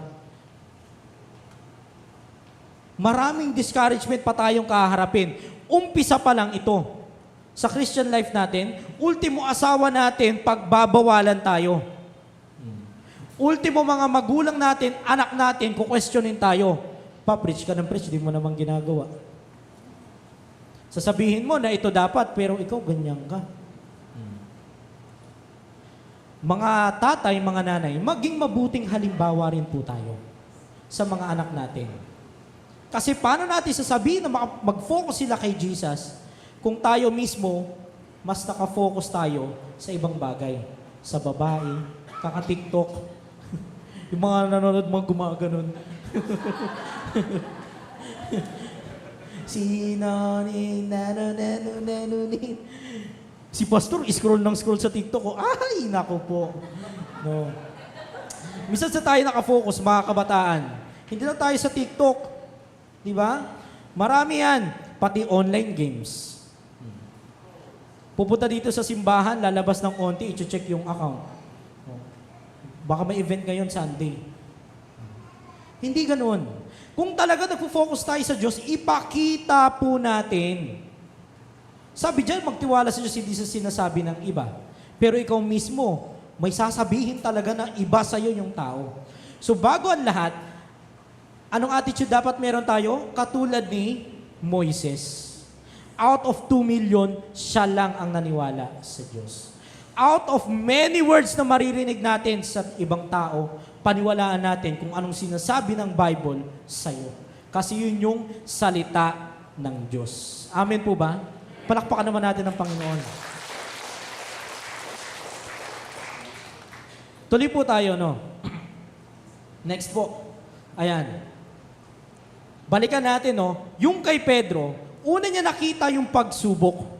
Maraming discouragement pa tayong kaharapin. Umpisa pa lang ito. Sa Christian life natin, ultimo asawa natin, pagbabawalan tayo. Ultimo mga magulang natin, anak natin, kukwestiyonin tayo. Pa-preach ka ng preach, di mo naman ginagawa. Sasabihin mo na ito dapat, pero ikaw ganyan ka. Mga tatay, mga nanay, maging mabuting halimbawa rin po tayo sa mga anak natin. Kasi paano natin sasabihin na mag-focus sila kay Jesus kung tayo mismo, mas nakafocus tayo sa ibang bagay. Sa babae, kaka-TikTok, yung mga nanonood mga gumaganon. Sinonin, nanonin. Si Pastor, scroll ng scroll sa TikTok ko. Ay, nako po. No. Minsan sa tayo nakafocus, mga kabataan. Hindi lang tayo sa TikTok. Di ba? Marami yan. Pati online games. Pupunta dito sa simbahan, lalabas ng konti, i-check yung account. Baka may event ngayon Sunday. Hindi ganoon. Kung talaga nagpo-focus tayo sa Diyos, ipakita po natin. Sabi dyan, magtiwala sa Diyos, hindi sa sinasabi ng iba. Pero ikaw mismo, may sasabihin talaga na iba sa'yo yung tao. So bago ang lahat, anong attitude dapat meron tayo? Katulad ni Moises. Out of 2 million, siya lang ang naniwala sa Diyos. Out of many words na maririnig natin sa ibang tao, paniwalaan natin kung anong sinasabi ng Bible sa'yo. Kasi yun yung salita ng Diyos. Amen po ba? Palakpakan naman natin ang Panginoon. Tuloy po tayo, no? Next po. Ayan. Balikan natin, no? Yung kay Pedro, una niya nakita yung pagsubok.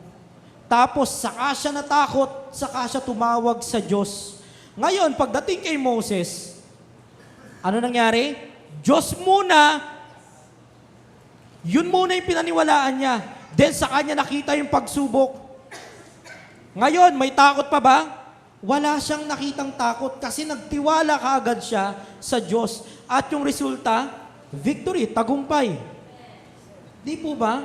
Tapos, saka siya natakot, saka siya tumawag sa Diyos. Ngayon, pagdating kay Moses, ano nangyari? Diyos muna, yun muna yung pinaniwalaan niya. Then, saka niya nakita yung pagsubok. Ngayon, may takot pa ba? Wala siyang nakitang takot kasi nagtiwala kaagad siya sa Diyos. At yung resulta, victory, tagumpay. Di po ba?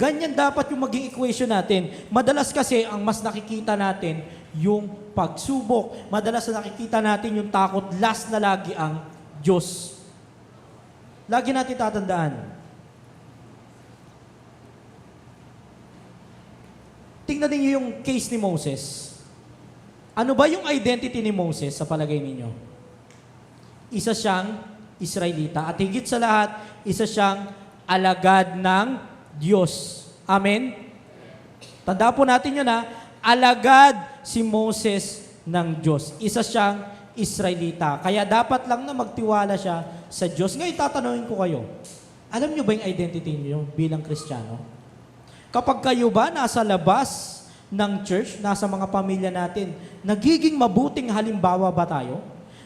Ganyan dapat yung maging equation natin. Madalas kasi ang mas nakikita natin yung pagsubok. Madalas na nakikita natin yung takot. Last na lagi ang Diyos. Lagi natin tatandaan. Tingnan niyo yung case ni Moses. Ano ba yung identity ni Moses sa palagay ninyo? Isa siyang Israelita. At higit sa lahat, isa siyang alagad ng Diyos. Amen? Tanda po natin yun alagad si Moses ng Diyos. Isa siyang Israelita. Kaya dapat lang na magtiwala siya sa Diyos. Ngayon, tatanungin ko kayo, alam niyo ba yung identity niyo bilang Kristiyano? Kapag kayo ba nasa labas ng church, nasa mga pamilya natin, nagiging mabuting halimbawa ba tayo?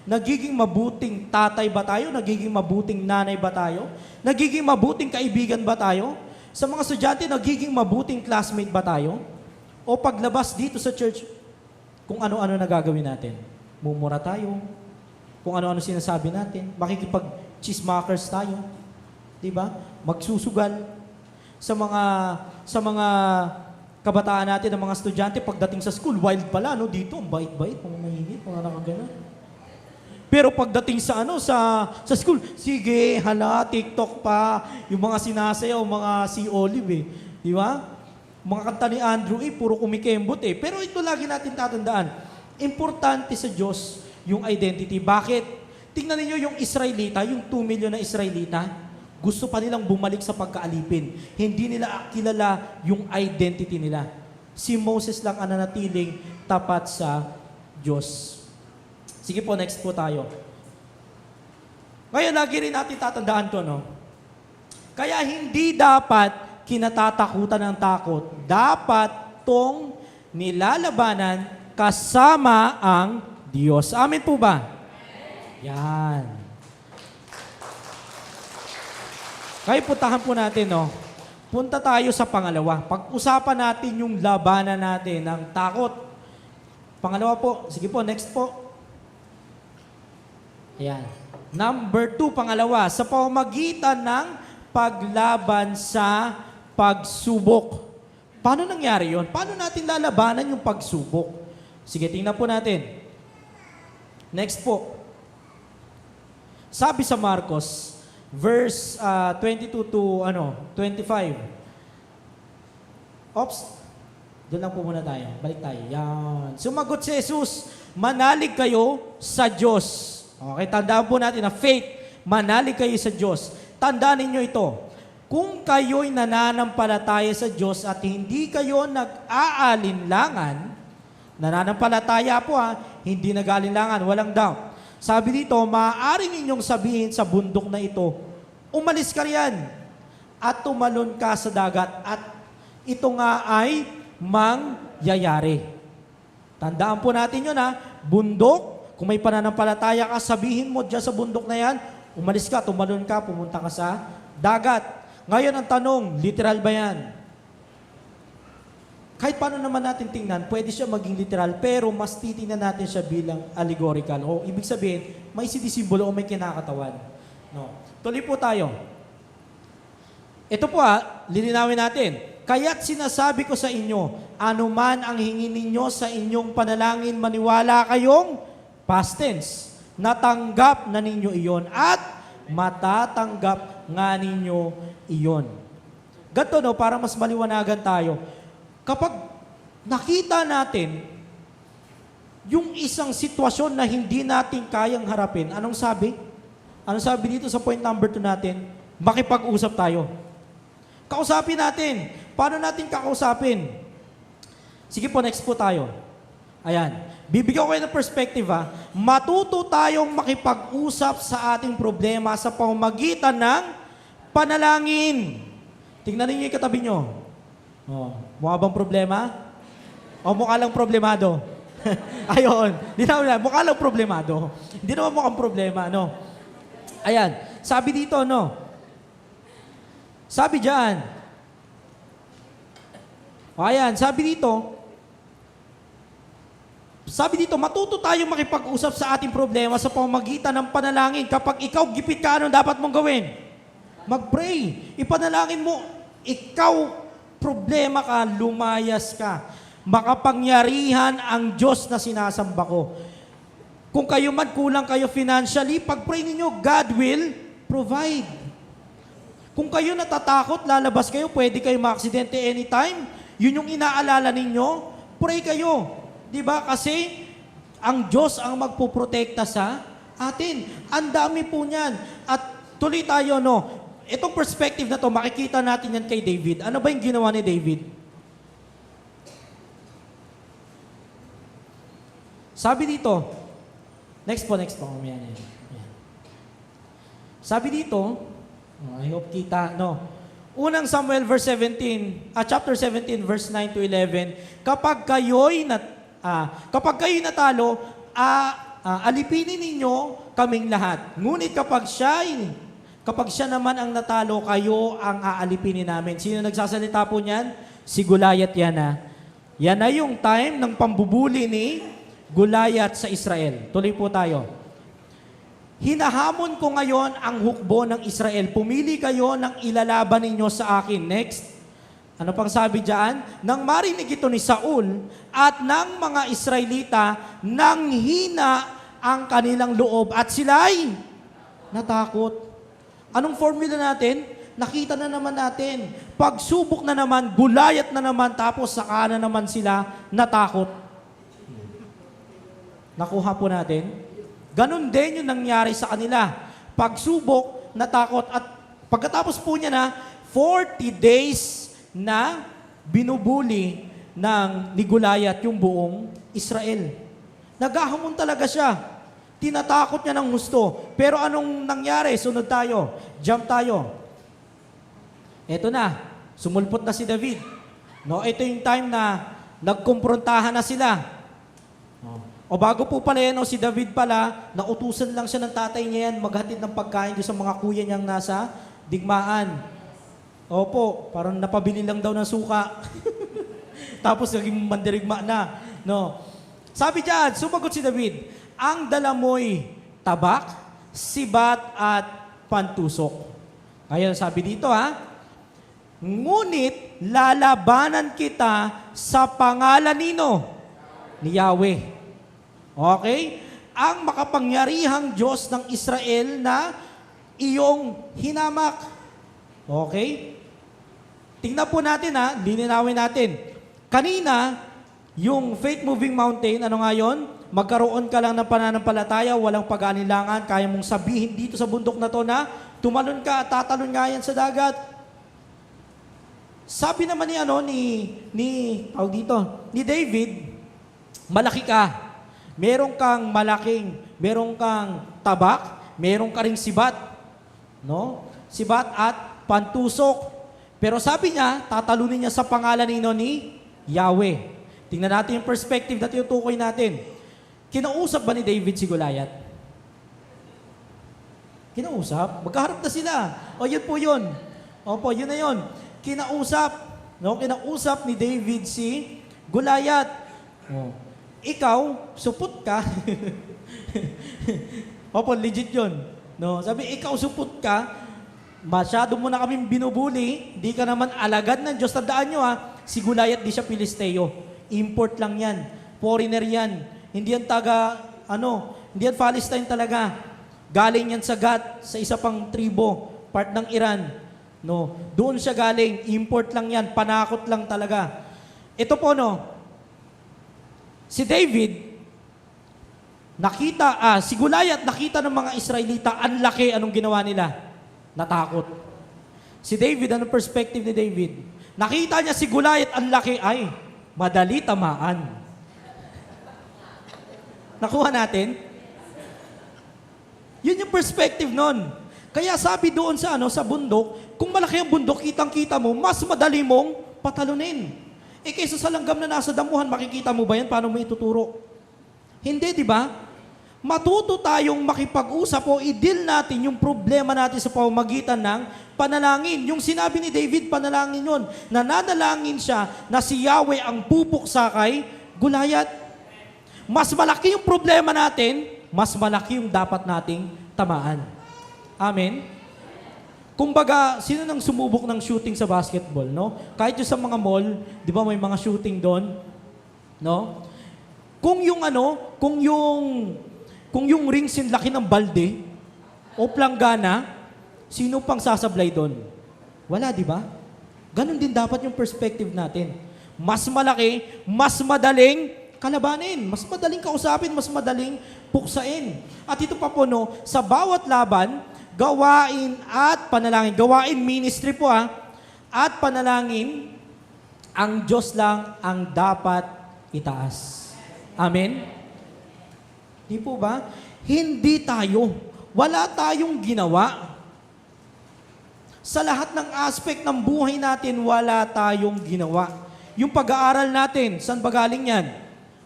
Nagiging mabuting tatay ba tayo? Nagiging mabuting nanay ba tayo? Nagiging mabuting kaibigan ba tayo? Sa mga estudyante, nagiging mabuting classmate ba tayo? O paglabas dito sa church, kung ano-ano na gagawin natin? Mumura tayo. Kung ano-ano sinasabi natin. Makikipag-chismakers tayo. Diba? Magsusugal. Sa mga kabataan natin, ng mga estudyante, pagdating sa school, wild pala, no? Dito, ang bait-bait, mga mahingit, mga nakagana. Pero pagdating sa school, sige, hala, TikTok pa, yung mga sinasayaw, mga si Olive, di ba? Mga kanta ni Andrew, puro kumikembot Pero ito lagi natin tatandaan, importante sa Diyos yung identity. Bakit? Tingnan niyo yung Israelita, yung 2 million na Israelita, gusto pa nilang bumalik sa pagkaalipin. Hindi nila kilala yung identity nila. Si Moses lang ang nanatiling tapat sa Diyos. Sige po, next po tayo. Ngayon, lagi rin natin tatandaan to, no? Kaya hindi dapat kinatatakutan ng takot. Dapat tong nilalabanan kasama ang Diyos. Amen po ba? Yan. Kaya puntahan po natin, no? Punta tayo sa pangalawa. Pag-usapan natin yung labanan natin ng takot. Pangalawa po. Sige po, next po. Ayan. Number 2, pangalawa, sa pamamagitan ng paglaban sa pagsubok. Paano nangyari yon? Paano natin lalabanan yung pagsubok? Sige, tingnan po natin. Next po. Sabi sa Marcos, verse 22 to 25. Oops. Doon lang po muna tayo. Balik tayo. Yan. Sumagot si Jesus, manalig kayo sa Diyos. Okay, tandaan po natin na faith, manalig kayo sa Diyos. Tandaan ninyo ito, kung kayo'y nananampalataya sa Diyos at hindi kayo nag-aalinlangan, nananampalataya po hindi nag-aalinlangan, walang doubt. Sabi dito, maaari ninyong sabihin sa bundok na ito, umalis ka riyan at tumalon ka sa dagat at ito nga ay mangyayari. Tandaan po natin yun bundok, kung may pananampalataya ka, sabihin mo dyan sa bundok na yan, umalis ka, tumalon ka, pumunta ka sa dagat. Ngayon ang tanong, literal ba yan? Kahit paano naman natin tingnan, pwede siya maging literal, pero mas titingnan natin siya bilang allegorical. O ibig sabihin, may sinisimbolo o may kinakatawan. No. Tuloy po tayo. Ito po lilinawin natin. Kaya't sinasabi ko sa inyo, anuman ang hingin ninyo sa inyong panalangin, maniwala kayong past tense. Natanggap na ninyo iyon at matatanggap nga ninyo iyon. Ganito para mas maliwanagan tayo. Kapag nakita natin yung isang sitwasyon na hindi natin kayang harapin, anong sabi? Anong sabi dito sa point number 2 natin? Makipag-usap tayo. Kausapin natin. Paano natin kakausapin? Sige po, next po tayo. Ayan. Bibigyan ko kayo ng perspective Matuto tayong makipag-usap sa ating problema sa pamamagitan ng panalangin. Tingnan niyo yung katabi nyo. Mukha bang problema? O mukha lang problemado? Ayun. Mukha lang problemado. Hindi naman mukhang problema, Ayan. Sabi dito, Sabi dyan. Ayan, sabi dito, matuto tayong makipag-usap sa ating problema sa pamamagitan ng panalangin. Kapag ikaw gipit ka, anong dapat mong gawin? Mag-pray. Ipanalangin mo, ikaw problema ka, lumayas ka. Makapangyarihan ang Diyos na sinasamba ko. Kung kayo man kulang kayo financially, pag-pray ninyo, God will provide. Kung kayo natatakot, lalabas kayo, pwede kayo ma-aksidente anytime, yun yung inaalala ninyo, pray kayo. Diba? Kasi ang Diyos ang magpuprotekta sa atin. Ang dami po niyan. At tuloy tayo, Itong perspective na to, makikita natin yan kay David. Ano ba yung ginawa ni David? Sabi dito, next po. Ayan. Sabi dito, I hope kita, Unang Samuel chapter 17, verse 9 to 11, kapag kayo'y natalo, alipinin ninyo kaming lahat. Ngunit kapag siya naman ang natalo, kayo ang aalipinin namin. Sino nagsasalita po niyan? Si Goliath yan Yan na yung time ng pambubuli ni Goliath sa Israel. Tuloy po tayo. Hinahamon ko ngayon ang hukbo ng Israel. Pumili kayo ng ilalaban ninyo sa akin. Next. Ano pang sabi dyan? Nang marinig ito ni Saul at ng mga Israelita, nang hina ang kanilang loob at sila'y natakot. Anong formula natin? Nakita na naman natin. Pagsubok na naman, Goliath na naman, tapos saka na naman sila natakot. Nakuha po natin? Ganon din yung nangyari sa kanila. Pagsubok, natakot. At pagkatapos po niya 40 days na binubuli ni Goliath yung buong Israel. Naghahamon talaga siya. Tinatakot niya ng gusto. Pero anong nangyari? Sunod tayo. Jump tayo. Eto na. Sumulpot na si David. Ito yung time na nagkumprontahan na sila. O bago po pala si David pala, nautusan lang siya ng tatay niya yan maghatid ng pagkain sa mga kuya niyang nasa digmaan. Opo, parang napabili lang daw ng suka. Tapos naging mandirigma na. Sabi diyan, sumagot si David, ang dala mo'y tabak, sibat at pantusok. Kaya sabi dito ngunit lalabanan kita sa pangalan ni Yahweh. Okay? Ang makapangyarihang Diyos ng Israel na iyong hinamak. Okay? Tingnan po natin lininawin natin. Kanina, yung faith-moving mountain, ano nga yun? Magkaroon ka lang ng pananampalataya, walang pag-anilangan, kaya mong sabihin dito sa bundok na to na tumalon ka at tatalon nga yan sa dagat. Sabi naman ni David, malaki ka. Meron kang tabak, meron ka ring sibat. Sibat at pantusok. Pero sabi niya, tatalunin niya sa pangalan ni Yahweh. Tingnan natin yung perspective na tinutukoy natin. Kinausap ba ni David si Goliath? Kinausap? Magkaharap na sila. O yun po yun. Opo, yun na yun. Kinausap. No? Kinausap ni David si Goliath. Oh. Ikaw, supot ka. Opo, legit yun. No? Sabi, ikaw supot ka, masyado mo na kaming binubuli, di ka naman alagad ng Diyos. Tandaan nyo si Goliath di siya Pilisteo. Import lang yan. Foreigner yan. Hindi yan hindi yan Palestine talaga. Galing yan sa Gat, sa isa pang tribo, part ng Iran. No? Doon siya galing. Import lang yan. Panakot lang talaga. Ito po, si David, si Goliath, nakita ng mga Israelita, ang laki, anong ginawa nila? Natakot. Si David, anong perspective ni David? Nakita niya si Goliath, ang laki, ay, madali tamaan. Nakuha natin? Yun yung perspective nun. Kaya sabi doon sa bundok, kung malaki ang bundok, kitang-kita mo, mas madali mong patalunin. Kaysa sa langgam na nasa damuhan, makikita mo ba yan? Paano mo ituturo? Hindi, di ba? Matuto tayong makipag-usap o i-deal natin yung problema natin sa pamamagitan ng panalangin. Yung sinabi ni David, panalangin yun. Nananalangin siya na si Yahweh ang pupuksa kay Goliath. Mas malaki yung problema natin, mas malaki yung dapat nating tamaan. Amen? Kumbaga, sino nang sumubok ng shooting sa basketball, no? Kahit yung sa mga mall, di ba may mga shooting doon, no? Kung yung rings yung laki ng balde o planggana, sino pang sasablay doon? Wala, di ba? Ganon din dapat yung perspective natin. Mas malaki, mas madaling kalabanin, mas madaling kausapin, mas madaling puksain. At ito pa po, sa bawat laban, gawain at panalangin. Gawain ministry po at panalangin, ang Diyos lang ang dapat itaas. Amen? Di po ba? Hindi tayo. Wala tayong ginawa. Sa lahat ng aspect ng buhay natin, wala tayong ginawa. Yung pag-aaral natin, saan ba galing yan?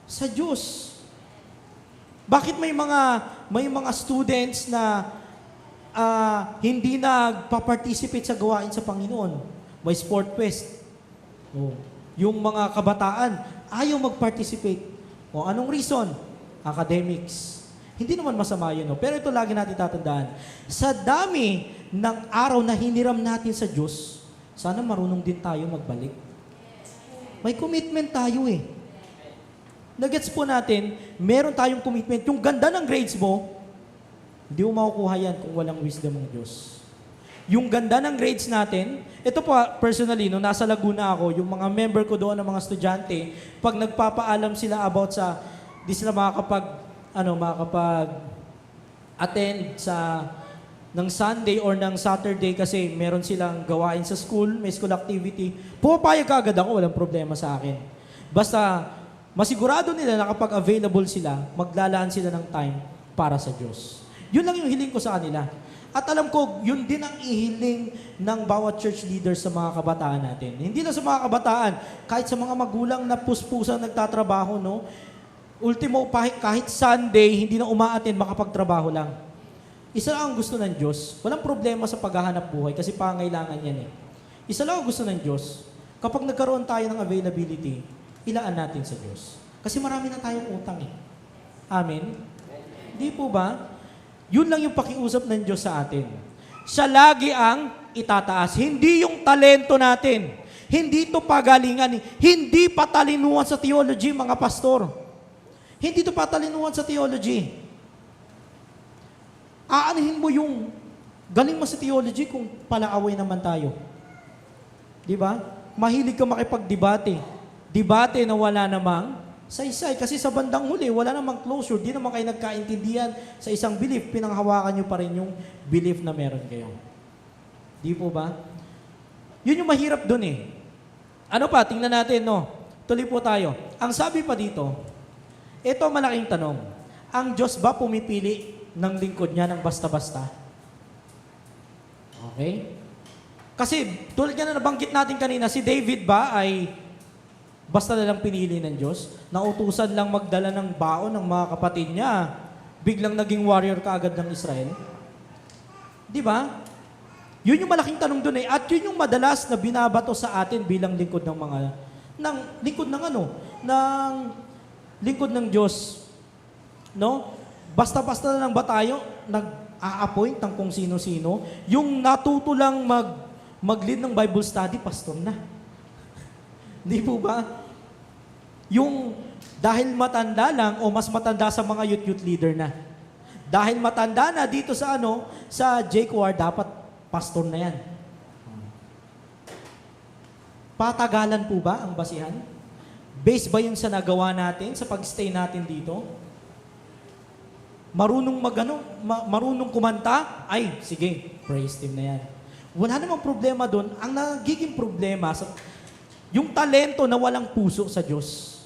Sa Diyos. Bakit may mga students na hindi nagpa-participate sa gawain sa Panginoon? May sport fest. Yung mga kabataan, ayaw mag-participate. Anong reason? Academics. Hindi naman masama yun. Pero ito lagi natin tatandaan. Sa dami ng araw na hiniram natin sa Diyos, sana marunong din tayo magbalik. May commitment tayo Nagets po natin, meron tayong commitment. Yung ganda ng grades mo, hindi mo makukuha yan kung walang wisdom ng Diyos. Yung ganda ng grades natin, ito po personally, nung nasa Laguna ako, yung mga member ko doon ng mga estudyante, pag nagpapaalam sila about di sila makakapag-attend ng Sunday or ng Saturday kasi meron silang gawain sa school, may school activity, pumapayag agad ako, walang problema sa akin. Basta, masigurado nila na kapag available sila, maglalaan sila ng time para sa Diyos. Yun lang yung hiling ko sa kanila. At alam ko, yun din ang ihiling ng bawat church leader sa mga kabataan natin. Hindi na sa mga kabataan, kahit sa mga magulang na puspusang nagtatrabaho, ultimo, kahit Sunday, hindi na umaattend, makapagtrabaho lang. Isa lang ang gusto ng Diyos. Walang problema sa paghahanap buhay kasi pangailangan yan Isa lang ang gusto ng Diyos. Kapag nagkaroon tayo ng availability, ilaan natin sa Diyos. Kasi marami na tayong utang Amen? Di po ba? Yun lang yung pakiusap ng Diyos sa atin. Siya lagi ang itataas. Hindi yung talento natin. Hindi ito pagalingan. Hindi patalinuhan sa theology, mga pastor. Hindi ito patalinuhan sa theology. Aanihin mo yung galing mo sa theology kung palaaway naman tayo. Di ba? Mahilig ka makipagdebate. Debate na wala namang saysay. Kasi sa bandang huli, wala namang closure. Di naman kayo nagkaintindihan sa isang belief. Pinanghawakan nyo pa rin yung belief na meron kayo. Di po ba? Yun yung mahirap dun Ano pa? Tingnan natin, Tuloy po tayo. Ang sabi pa dito, ito malaking tanong. Ang Diyos ba pumipili ng lingkod niya ng basta-basta? Okay? Kasi tulad nga na nabanggit natin kanina, si David ba ay basta na lang pinili ng Diyos? Nautusan lang magdala ng baon ng mga kapatid niya. Biglang naging warrior kaagad ng Israel? Di ba? Yun yung malaking tanong doon eh. At yun yung madalas na binabato sa atin bilang lingkod ng lingkod ng Diyos. No? Basta-basta na lang ba tayo nag-a-appoint ng kung sino-sino? Yung natuto lang mag-lead ng Bible study, pastor na. Di po ba? Yung dahil matanda lang o mas matanda sa mga youth leader na. Dahil matanda na dito sa JQR, dapat pastor na yan. Patagalan po ba ang basihan? Based ba yun sa nagawa natin, sa pag-stay natin dito? Marunong marunong kumanta? Ay, sige, praise team na yan. Wala namang problema doon. Ang nagiging problema, yung talento na walang puso sa Diyos.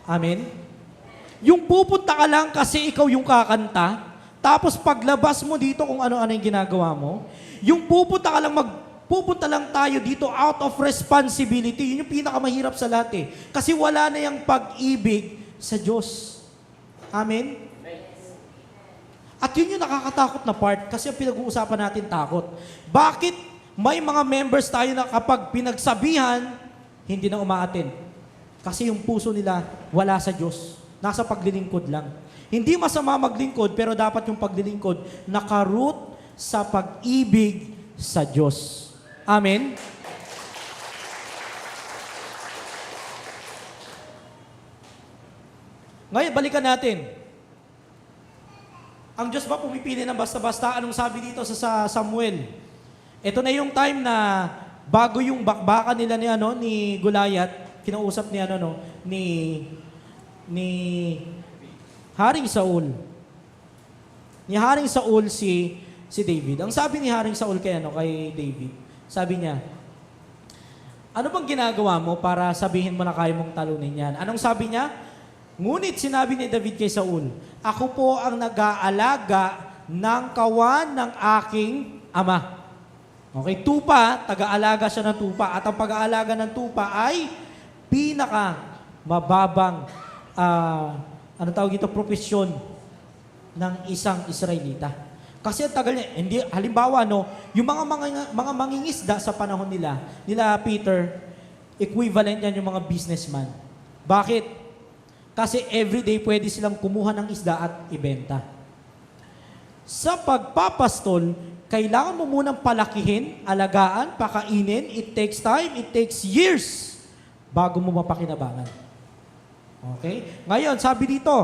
Amen? Yung pupunta ka lang kasi ikaw yung kakanta, tapos paglabas mo dito kung ano-ano yung ginagawa mo, yung pupunta lang tayo dito out of responsibility, yun yung pinakamahirap sa lahat eh. Kasi wala na yung pag-ibig sa Diyos. Amen? At yun yung nakakatakot na part kasi ang pinag-uusapan natin takot. Bakit may mga members tayo na kapag pinagsabihan, hindi na umaattend? Kasi yung puso nila wala sa Diyos. Nasa paglilingkod lang. Hindi masama maglingkod, pero dapat yung paglilingkod nakaroot sa pag-ibig sa Diyos. Amen? Ngayon, balikan natin. Ang Diyos ba pumipili ng basta-basta? Anong sabi dito sa Samuel? Ito na yung time na bago yung bakbakan nila ni Goliath, kinausap ni Haring Saul. Ni Haring Saul si David. Ang sabi ni Haring Saul kay David, sabi niya, ano bang ginagawa mo para sabihin mo na kaya mong talunin yan? Anong sabi niya? Ngunit sinabi ni David kay Saul, ako po ang nag-aalaga ng kawan ng aking ama. Okay, tupa, taga-alaga siya ng tupa. At ang pag-aalaga ng tupa ay mababang profesyon ng isang Israelita. Kasi ang tagal niya, halimbawa, yung mga mangingisda sa panahon nila Peter, equivalent yan yung mga businessman. Bakit? Kasi everyday pwede silang kumuha ng isda at ibenta. Sa pagpapastol, kailangan mo munang palakihin, alagaan, pakainin. It takes time, it takes years bago mo mapakinabangan. Okay? Ngayon, sabi dito,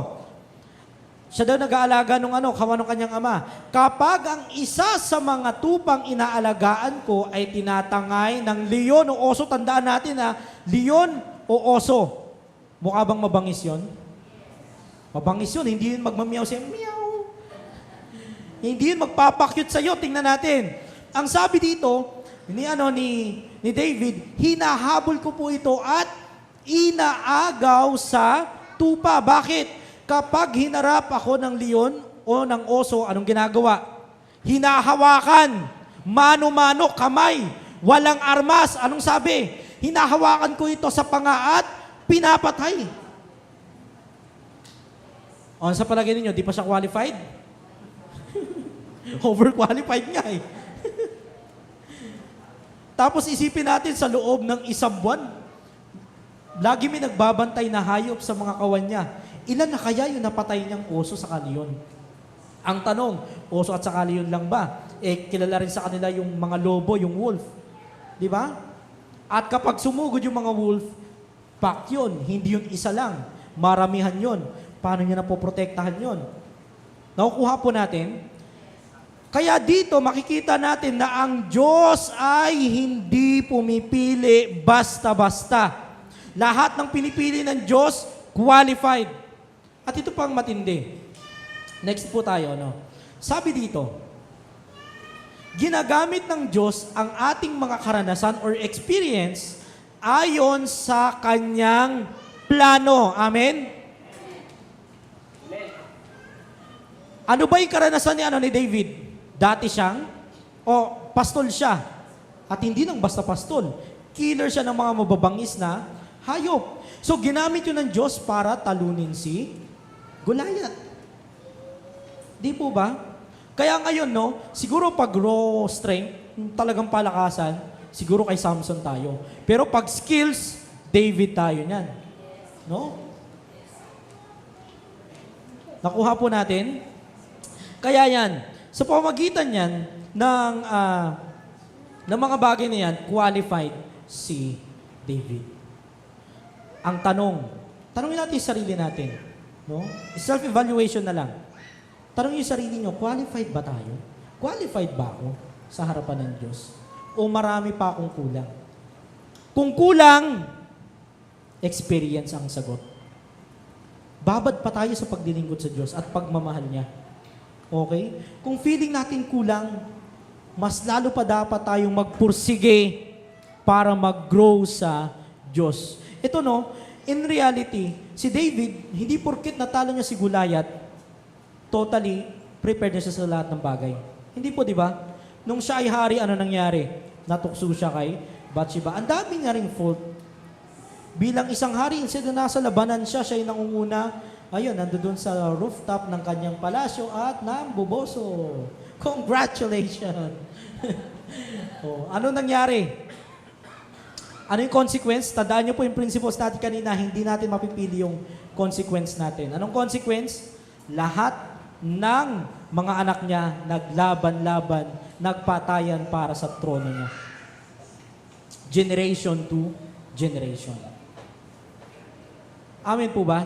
siya daw nag-aalaga ng kawan ng kanyang ama. Kapag ang isa sa mga tupang inaalagaan ko ay tinatangay ng leon o oso, tandaan natin leon o oso. Mukha bang mabangis yun? Mabangis yun, hindi yun magmamiyaw siya, meow. Hindi yun magpapakyut sa'yo, tingnan natin. Ang sabi dito, ni David, hinahabol ko po ito at inaagaw sa tupa. Bakit? Kapag hinarap ako ng leon o ng oso, anong ginagawa? Hinahawakan, mano-mano, kamay, walang armas. Anong sabi? Hinahawakan ko ito sa panga at pinapatay. O, sa palagay ninyo, di pa siya qualified? Overqualified nga eh. Tapos isipin natin sa loob ng isang buwan, lagi may nagbabantay na hayop sa mga kawan niya. Ilan na kaya yung napatay niyang oso sa leon? Ang tanong, oso at saka leon lang ba? Kilala rin sa kanila yung mga lobo, yung wolf. Di ba? At kapag sumugod yung mga wolf, pack yun, hindi yun isa lang. Maramihan yun. Paano niya napoprotektahan yun? Nakukuha po natin. Kaya dito makikita natin na ang Diyos ay hindi pumipili basta-basta. Lahat ng pinipili ng Diyos, qualified. At ito pang matindi. Next po tayo. Sabi dito, ginagamit ng Diyos ang ating mga karanasan or experience ayon sa kanyang plano. Amen? Ano ba yung karanasan ni David? Dati siyang, pastol siya. At hindi lang basta pastol. Killer siya ng mga mababangis na hayop. So ginamit yun ng Diyos para talunin si Goliath. Di po ba? Kaya ngayon, no, siguro pag raw strength, talagang palakasan, siguro kay Samson tayo. Pero pag skills, David tayo niyan. No? Nakuha po natin? Kaya yan, sa pamamagitan yan ng mga bagay na yan, qualified si David. Ang tanongin natin yung sarili natin. No? Self-evaluation na lang. Tanongin yung sarili nyo, qualified ba tayo? Qualified ba ako sa harapan ng Diyos? O marami pa akong kulang? Kung kulang, experience ang sagot. Babad pa tayo sa pagdilingkod sa Diyos at pagmamahal niya. Okay? Kung feeling natin kulang, mas lalo pa dapat tayong magpursige para mag-grow sa Diyos. Ito no, in reality, si David, hindi porket natalo niya si Goliath, totally prepared na siya sa lahat ng bagay. Hindi po, di ba? Nung siya ay hari, ano nangyari? Natukso siya kay Bathsheba. Ang dami nga ring fault. Bilang isang hari, instead na nasa labanan siya ay nangunguna, ayun, nandoon sa rooftop ng kanyang palasyo at nambuboso. Congratulations! Ano nangyari? Ano yung consequence? Tandaan niyo po yung principles natin kanina, hindi natin mapipili yung consequence natin. Anong consequence? Lahat ng mga anak niya naglaban-laban, nagpatayan para sa trono niya. Generation to generation. Amen po ba?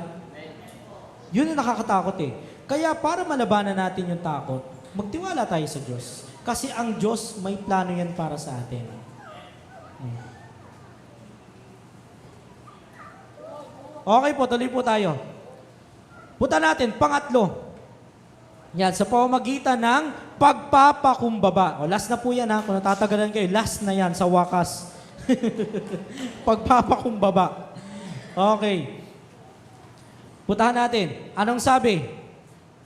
Yun yung nakakatakot eh. Kaya para malabanan natin yung takot, magtiwala tayo sa Diyos. Kasi ang Diyos, may plano yan para sa atin. Okay po, tuloy po tayo. Punta natin, pangatlo. Yan, sa pamamagitan ng pagpapakumbaba. O, last na po yan ha, kung natatagalan kayo, last na yan sa wakas. Pagpapakumbaba. Okay. Puntahan natin. Anong sabi?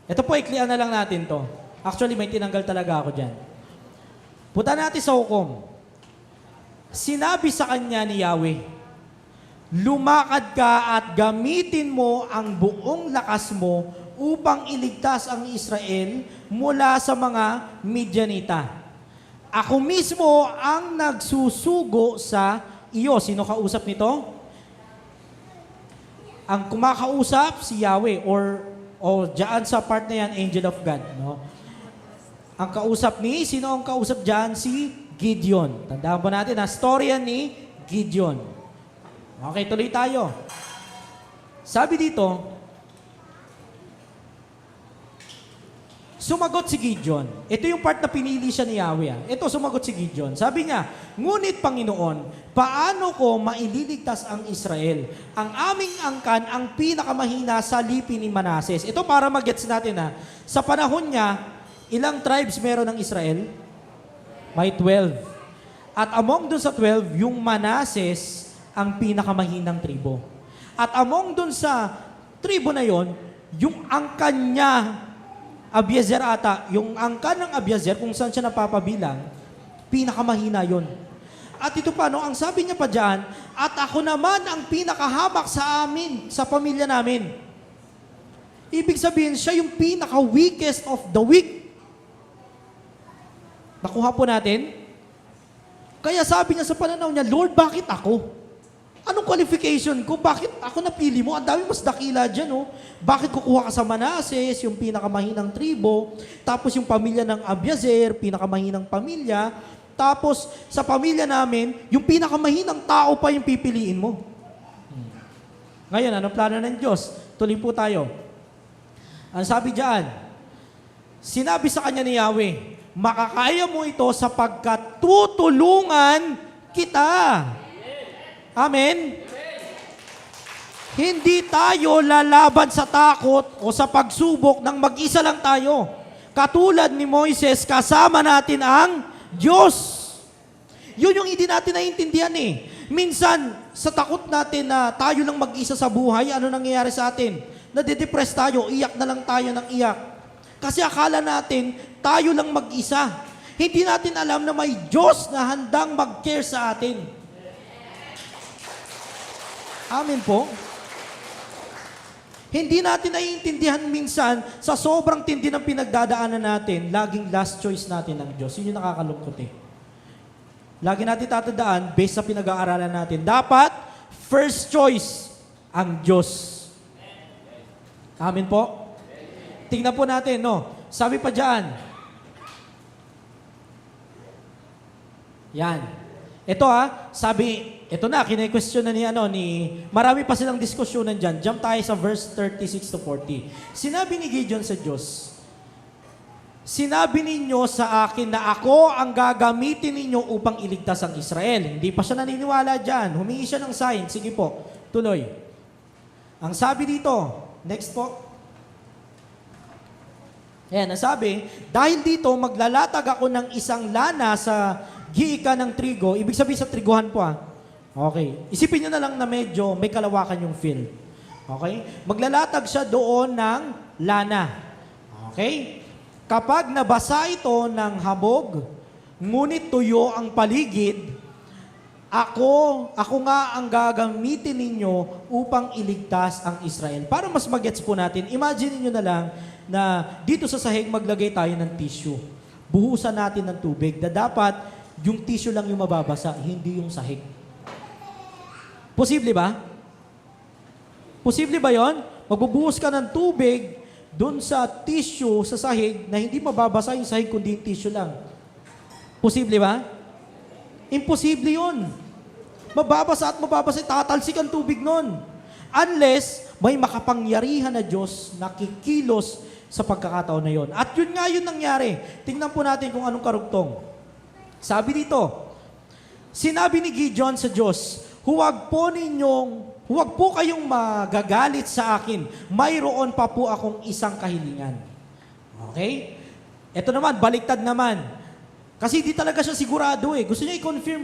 Ito po, iklian na lang natin to. Actually, may tinanggal talaga ako dyan. Punta natin sa hukom. Sinabi sa kanya ni Yahweh, lumakad ka at gamitin mo ang buong lakas mo upang iligtas ang Israel mula sa mga Midianita. Ako mismo ang nagsusugo sa iyo. Sino kausap nito? Ang kumakausap si Yahweh or diyan sa part na yan, angel of God. No? Ang kausap sino ang kausap diyan? Si Gideon. Tandaan po natin, storya ni Gideon. Okay, tuloy tayo. Sabi dito, sumagot si Gideon. Ito yung part na pinili siya ni Yahweh. Ito, sumagot si Gideon. Sabi niya, ngunit Panginoon, paano ko maililigtas ang Israel? Ang aming angkan ang pinakamahina sa lipi ni Manases. Ito para mag-gets natin sa panahon niya, ilang tribes meron ng Israel? May 12. At among dun sa 12, yung Manases ang pinakamahinang tribo. At among dun sa tribo na yon, yung angkan niya, Abiezer ata, yung angkan ng Abiezer, kung saan siya napapabilang, pinakamahina yon. At ito pa, no, ang sabi niya pa dyan, at ako naman ang pinakahamak sa amin, sa pamilya namin. Ibig sabihin, siya yung pinaka-weakest of the weak. Nakuha po natin? Kaya sabi niya sa pananaw niya, Lord, bakit ako? Anong qualification ko? Bakit ako napili mo? Ang dami mas dakila dyan, oh. Bakit kukuha ka sa Manases, yung pinakamahinang tribo, tapos yung pamilya ng Abiezer, pinakamahinang pamilya, tapos sa pamilya namin, yung pinakamahinang tao pa yung pipiliin mo. Ngayon, anong plano ng Diyos? Tuloy po tayo. Ang sabi diyan, sinabi sa kanya ni Yahweh, makakaya mo ito sapagkat tutulungan kita. Amen? Hindi tayo lalaban sa takot o sa pagsubok ng mag-isa lang tayo. Katulad ni Moises, kasama natin ang Diyos. Yun yung hindi natin naiintindihan eh. Minsan, sa takot natin na tayo lang mag-isa sa buhay, ano nangyayari sa atin? Nade-depress tayo, iyak na lang tayo ng iyak. Kasi akala natin, tayo lang mag-isa. Hindi natin alam na may Diyos na handang mag-care sa atin. Amen po. Hindi natin naiintindihan minsan sa sobrang tindi ng pinagdadaanan natin, laging last choice natin ang Diyos. Yun yung nakakalungkot eh. Lagi natin tatandaan, based sa pinag-aaralan natin, dapat first choice ang Diyos. Amen po? Tingnan po natin, no? Sabi pa dyan, yan. Ito sabi, ito na, kine-question na marami pa silang diskusyonan dyan. Jump tayo sa verse 36 to 40. Sinabi ni Gideon sa Diyos, sinabi ninyo sa akin na ako ang gagamitin ninyo upang iligtas ang Israel. Hindi pa siya naniniwala dyan. Humingi siya ng sign. Sige po, tuloy. Ang sabi dito, next po. Ayan, ang sabi, dahil dito maglalatag ako ng isang lana sa giika ng trigo. Ibig sabihin sa triguhan po Okay. Isipin nyo na lang na medyo may kalawakan yung field. Okay? Maglalatag siya doon ng lana. Okay? Kapag nabasa ito ng habog, ngunit tuyo ang paligid, ako nga ang gagamitin ninyo upang iligtas ang Israel. Para mas magets po natin, imagine niyo na lang na dito sa sahig maglagay tayo ng tissue. Buhusan natin ng tubig na dapat yung tissue lang yung mababasa, hindi yung sahig. Posible ba? Posible ba yon? Magbubuhos ka ng tubig doon sa tissue, sa sahig, na hindi mababasa yung sahig kundi yung tissue lang. Posible ba? Imposible yun. Mababasa at mababasa, tatalsik ang tubig nun. Unless may makapangyarihan na Diyos na kikilos sa pagkakataon na yon. At yun nga yun nangyari. Tingnan po natin kung anong karugtong. Sabi dito, sinabi ni Gideon sa Diyos, huwag po kayong magagalit sa akin. Mayroon pa po akong isang kahilingan. Okay? Ito naman, baliktad naman. Kasi di talaga siya sigurado Gusto niya i-confirm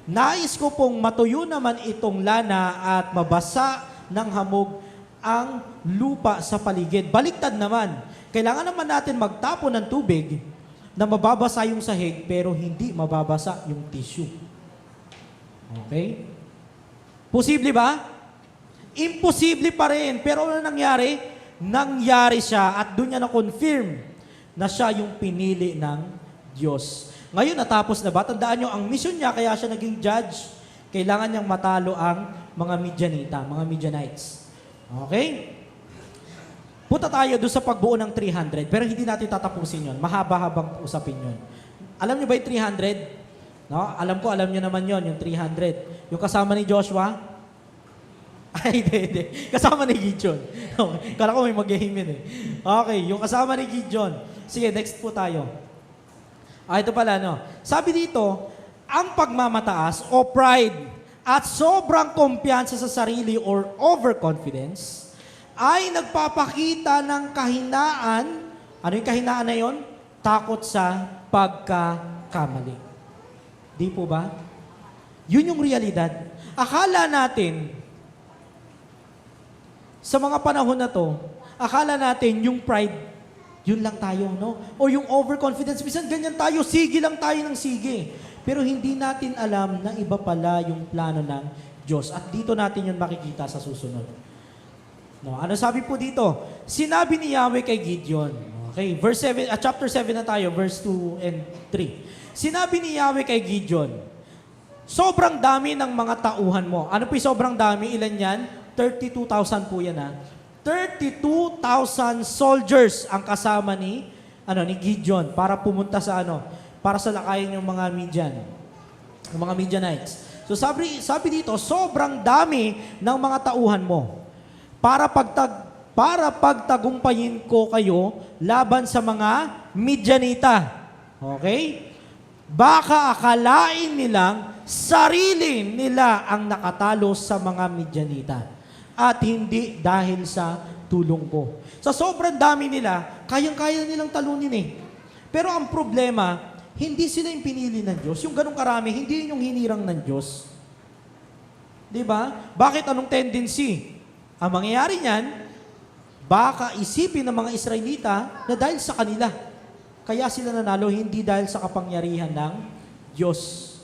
Nais ko pong matuyo naman itong lana at mabasa ng hamog ang lupa sa paligid. Baliktad naman. Kailangan naman natin magtapon ng tubig na mababasa yung sahig pero hindi mababasa yung tissue. Okay? Posible ba? Imposible pa rin. Pero ano nangyari? Nangyari siya at doon niya na-confirm na siya yung pinili ng Diyos. Ngayon, natapos na ba? Tandaan nyo, ang mission niya, kaya siya naging judge, kailangan niyang matalo ang mga Midianita, mga Midianites. Okay? Punta tayo doon sa pagbuo ng 300, pero hindi natin tatapusin yon. Mahaba-habang usapin yon. Alam niyo ba yung 300? No? Alam niyo naman yon, yung 300. Yung kasama ni Joshua? Ay, hindi. Kasama ni Gideon. Okay. Kala ko may maghihimin Okay, yung kasama ni Gideon. Sige, next po tayo. Ito pala, Sabi dito, ang pagmamataas o pride at sobrang kumpiyansa sa sarili or overconfidence ay nagpapakita ng kahinaan. Ano yung kahinaan na yon? Takot sa pagkakamali. Di po ba? Yun yung realidad. Akala natin, sa mga panahon na to, akala natin yung pride, yun lang tayo, O yung overconfidence, minsan ganyan tayo, sige lang tayo ng sige. Pero hindi natin alam na iba pala yung plano ng Diyos. At dito natin yun makikita sa susunod. Ano sabi po dito? Sinabi ni Yahweh kay Gideon. Okay, chapter 7 na tayo, verse 2 and 3. Sinabi ni Yahweh kay Gideon, sobrang dami ng mga tauhan mo. Ano po yung sobrang dami? Ilan yan? 32,000 po yan 32,000 soldiers ang kasama ni Gideon para pumunta sa para salakayin yung mga Midian, yung mga Midianites. So sabi dito, sobrang dami ng mga tauhan mo para pagtagumpayin ko kayo laban sa mga Midianita. Okay? Baka akalain nilang sarili nila ang nakatalo sa mga Midianita at hindi dahil sa tulong ko. Sa sobrang dami nila, kayang-kaya nilang talunin Pero ang problema, hindi sila yung pinili ng Diyos. Yung ganong karami, hindi yun yung hinirang ng Diyos. Diba? Bakit anong tendency? Ang mangyayari niyan, baka isipin ng mga Israelita na dahil sa kanila. Kaya sila nanalo, hindi dahil sa kapangyarihan ng Diyos.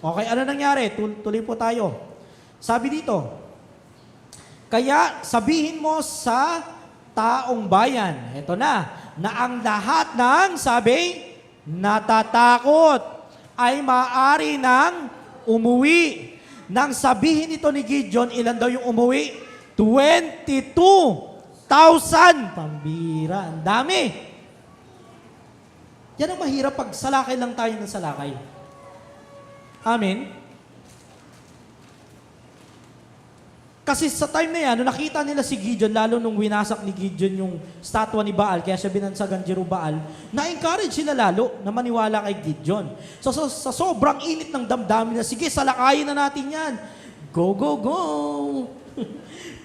Okay, ano nangyari? Tuloy po tayo. Sabi dito, kaya sabihin mo sa taong bayan, eto na ang lahat ng, sabi, natatakot ay maaari nang umuwi. Nang sabihin ito ni Gideon, ilan daw yung umuwi? 22,000. Pambira, ang dami. Yan ang mahirap pag salakay lang tayo ng salakay. Amen? Kasi sa time na yan, nung nakita nila si Gideon, lalo nung winasak ni Gideon yung statwa ni Baal, kaya siya binansagan Jerubbaal, na-encourage sila lalo na maniwala kay Gideon. So, sa sobrang init ng damdamin na, sige, salakayin na natin yan. Go, go, go!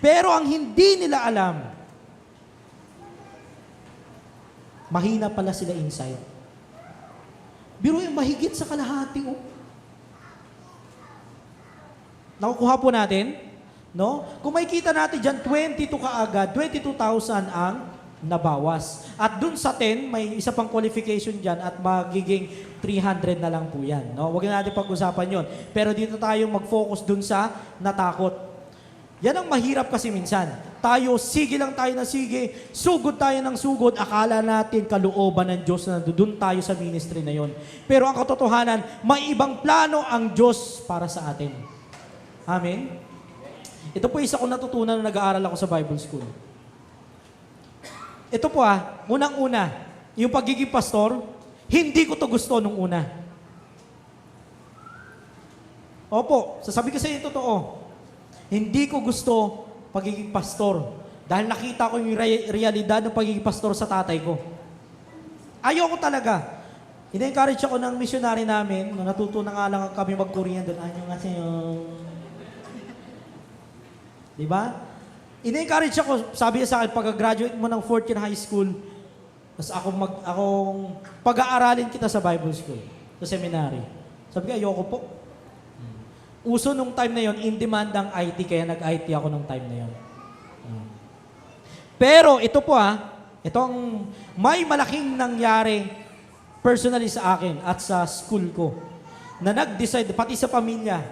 Pero ang hindi nila alam, mahina pala sila inside. Biro yung mahigit sa kalahati. Oh. Nakukuha po natin? No? Kung makikita natin dyan, 22 kaagad, 22,000 ang nabawas. At dun sa 10, may isa pang qualification dyan at magiging 300 na lang po yan. No? Huwag na natin pag-usapan yon. Pero dito tayo mag-focus dun sa natakot. Yan ang mahirap kasi minsan. Tayo, sige lang tayo na sige, sugod tayo ng sugod, akala natin kalooban ng Diyos na doon tayo sa ministry na yon. Pero ang katotohanan, may ibang plano ang Diyos para sa atin. Amen? Ito po isa kong natutunan na nag-aaral ako sa Bible School. Ito po unang-una, yung pagiging pastor, hindi ko to gusto nung una. Opo, sasabi ko sa inyo totoo. Hindi ko gusto pagiging pastor dahil nakita ko yung realidad ng pagiging pastor sa tatay ko. Ayoko talaga. Ina-encourage ako ng missionary namin, na natutunan nga lang kami mag-Korean doon. Ano nga sa'yo? Diba? Ina-encourage ako, sabi niya sa akin, pag-graduate mo ng 4th year high school, tapos akong pag-aaralin kita sa Bible school, sa seminary. Sabi ko, ayoko po. Uso nung time na yon, in demand ang IT, kaya nag-IT ako nung time na yon. Pero ito po ito ang may malaking nangyari personally sa akin at sa school ko, na nag-decide, pati sa pamilya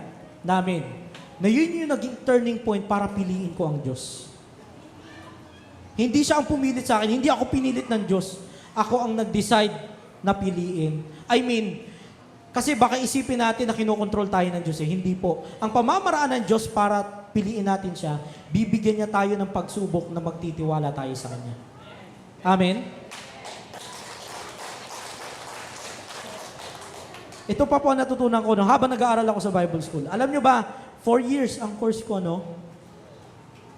namin, na yun yung naging turning point para piliin ko ang Diyos. Hindi siya ang pumilit sa akin, hindi ako pinilit ng Diyos. Ako ang nag-decide na piliin. I mean, kasi baka isipin natin na kinokontrol tayo ng Diyos Hindi po. Ang pamamaraan ng Diyos para piliin natin siya, bibigyan niya tayo ng pagsubok na magtitiwala tayo sa Kanya. Amen? Ito pa po ang natutunan ko habang nag-aaral ako sa Bible School. Alam nyo ba, 4 years ang course ko,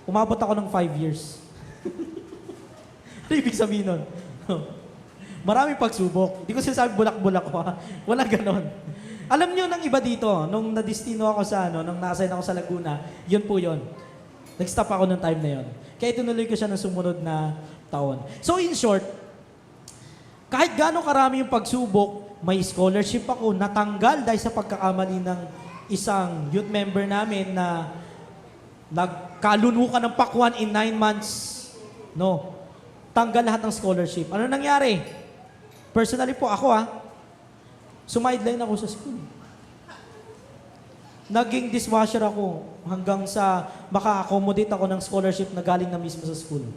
umabot ako ng 5 years. Ano ibig sabihin nun? Maraming pagsubok. Hindi ko sinasabi bulak-bulak ko. Wala ganon. Alam niyo ng iba dito, nung nadistino ako sa nung na-assign ako sa Laguna, yun po yun. Nag-stop ako nung time na yun. Kaya tinuloy ko siya ng sumunod na taon. So in short, kahit gaano karami yung pagsubok, may scholarship ako, natanggal dahil sa pagkakamali ng isang youth member namin na nagkalunukan ng pakwan in 9 months. Tanggal lahat ng scholarship. Ano nangyari? Personally po, ako sumideline ako sa school. Naging dishwasher ako hanggang sa maka-accommodate ako ng scholarship na galing na mismo sa school.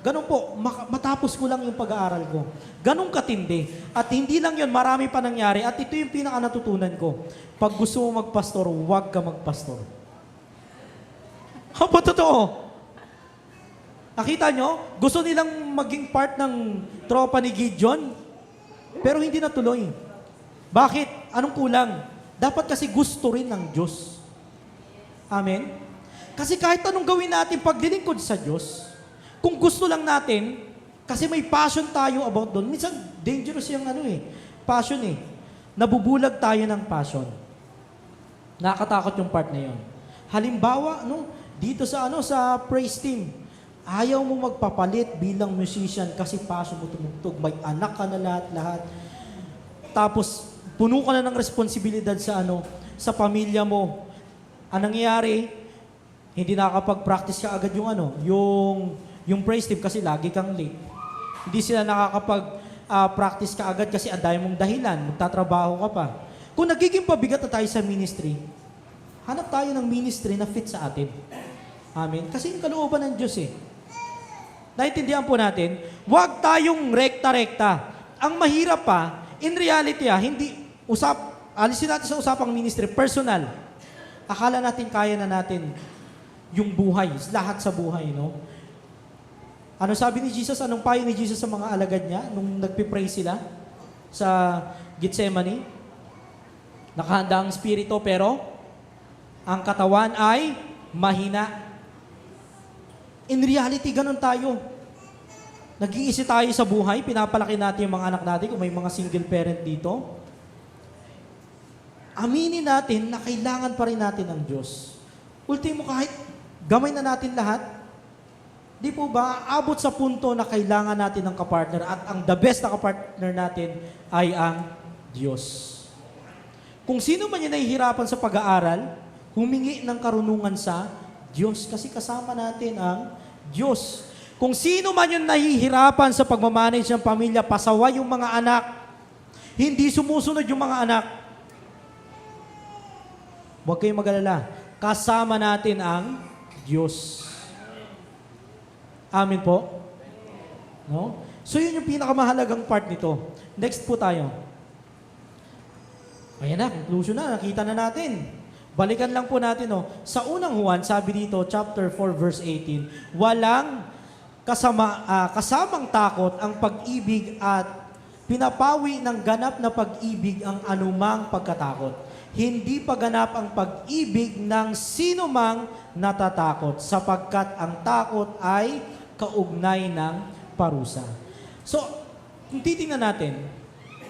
Ganun po, matapos ko lang yung pag-aaral ko. Ganun katindi. At hindi lang yun, marami pa nangyari. At ito yung pinaka-natutunan ko. Pag gusto mo magpastor, huwag ka magpastor. Apa totoo? Nakita nyo? Gusto nilang maging part ng tropa ni Gideon, pero hindi natuloy. Bakit? Anong kulang? Dapat kasi gusto rin ng Diyos. Amen? Kasi kahit anong gawin natin paglilingkod sa Diyos, kung gusto lang natin, kasi may passion tayo about doon. Minsan, dangerous yung passion Nabubulag tayo ng passion. Nakakatakot yung part na yun. Halimbawa, dito sa sa praise team, ayaw mo magpapalit bilang musician kasi passion mo tumugtog. May anak ka na lahat. Tapos, puno ka na ng responsibilidad sa pamilya mo. Anong nangyayari? Hindi nakakapag-practice ka agad yung praise team kasi lagi kang late. Hindi sila nakakapag practice ka agad kasi ang dami mong dahilan, magtatrabaho ka pa. Kung nagiging pabigat na tayo sa ministry, hanap tayo ng ministry na fit sa atin. Amen. Kasi yung kalooban ng Diyos eh. Naintindihan po natin, huwag tayong rekta-rekta. Ang mahirap pa, in reality alisin natin sa usapang ministry, personal. Akala natin kaya na natin yung buhay, lahat sa buhay, no? Ano sabi ni Jesus? Anong payo ni Jesus sa mga alagad niya nung nagpipray sila sa Gethsemane? Nakahanda ang spirito pero ang katawan ay mahina. In reality, ganun tayo. Nag-iisi tayo sa buhay, pinapalaki natin yung mga anak natin, kung may mga single parent dito. Aminin natin na kailangan pa rin natin ng Diyos. Ultimo, kahit gamay na natin lahat, di po ba, abot sa punto na kailangan natin ng kapartner at ang the best na kapartner natin ay ang Diyos. Kung sino man yung nahihirapan sa pag-aaral, humingi ng karunungan sa Diyos kasi kasama natin ang Diyos. Kung sino man yung nahihirapan sa pagmamanage ng pamilya, pasaway yung mga anak, hindi sumusunod yung mga anak, huwag kayong mag-alala. Kasama natin ang Diyos. Amen po? No? So yun yung pinakamahalagang part nito. Next po tayo. Ayan na, conclusion na. Nakita na natin. Balikan lang po natin. No? Sa unang Juan, sabi dito, chapter 4, verse 18, walang kasamang takot ang pag-ibig at pinapawi ng ganap na pag-ibig ang anumang pagkatakot. Hindi paganap ang pag-ibig ng sinumang natatakot sapagkat ang takot ay kaugnay ng parusa. So, kung titingnan natin,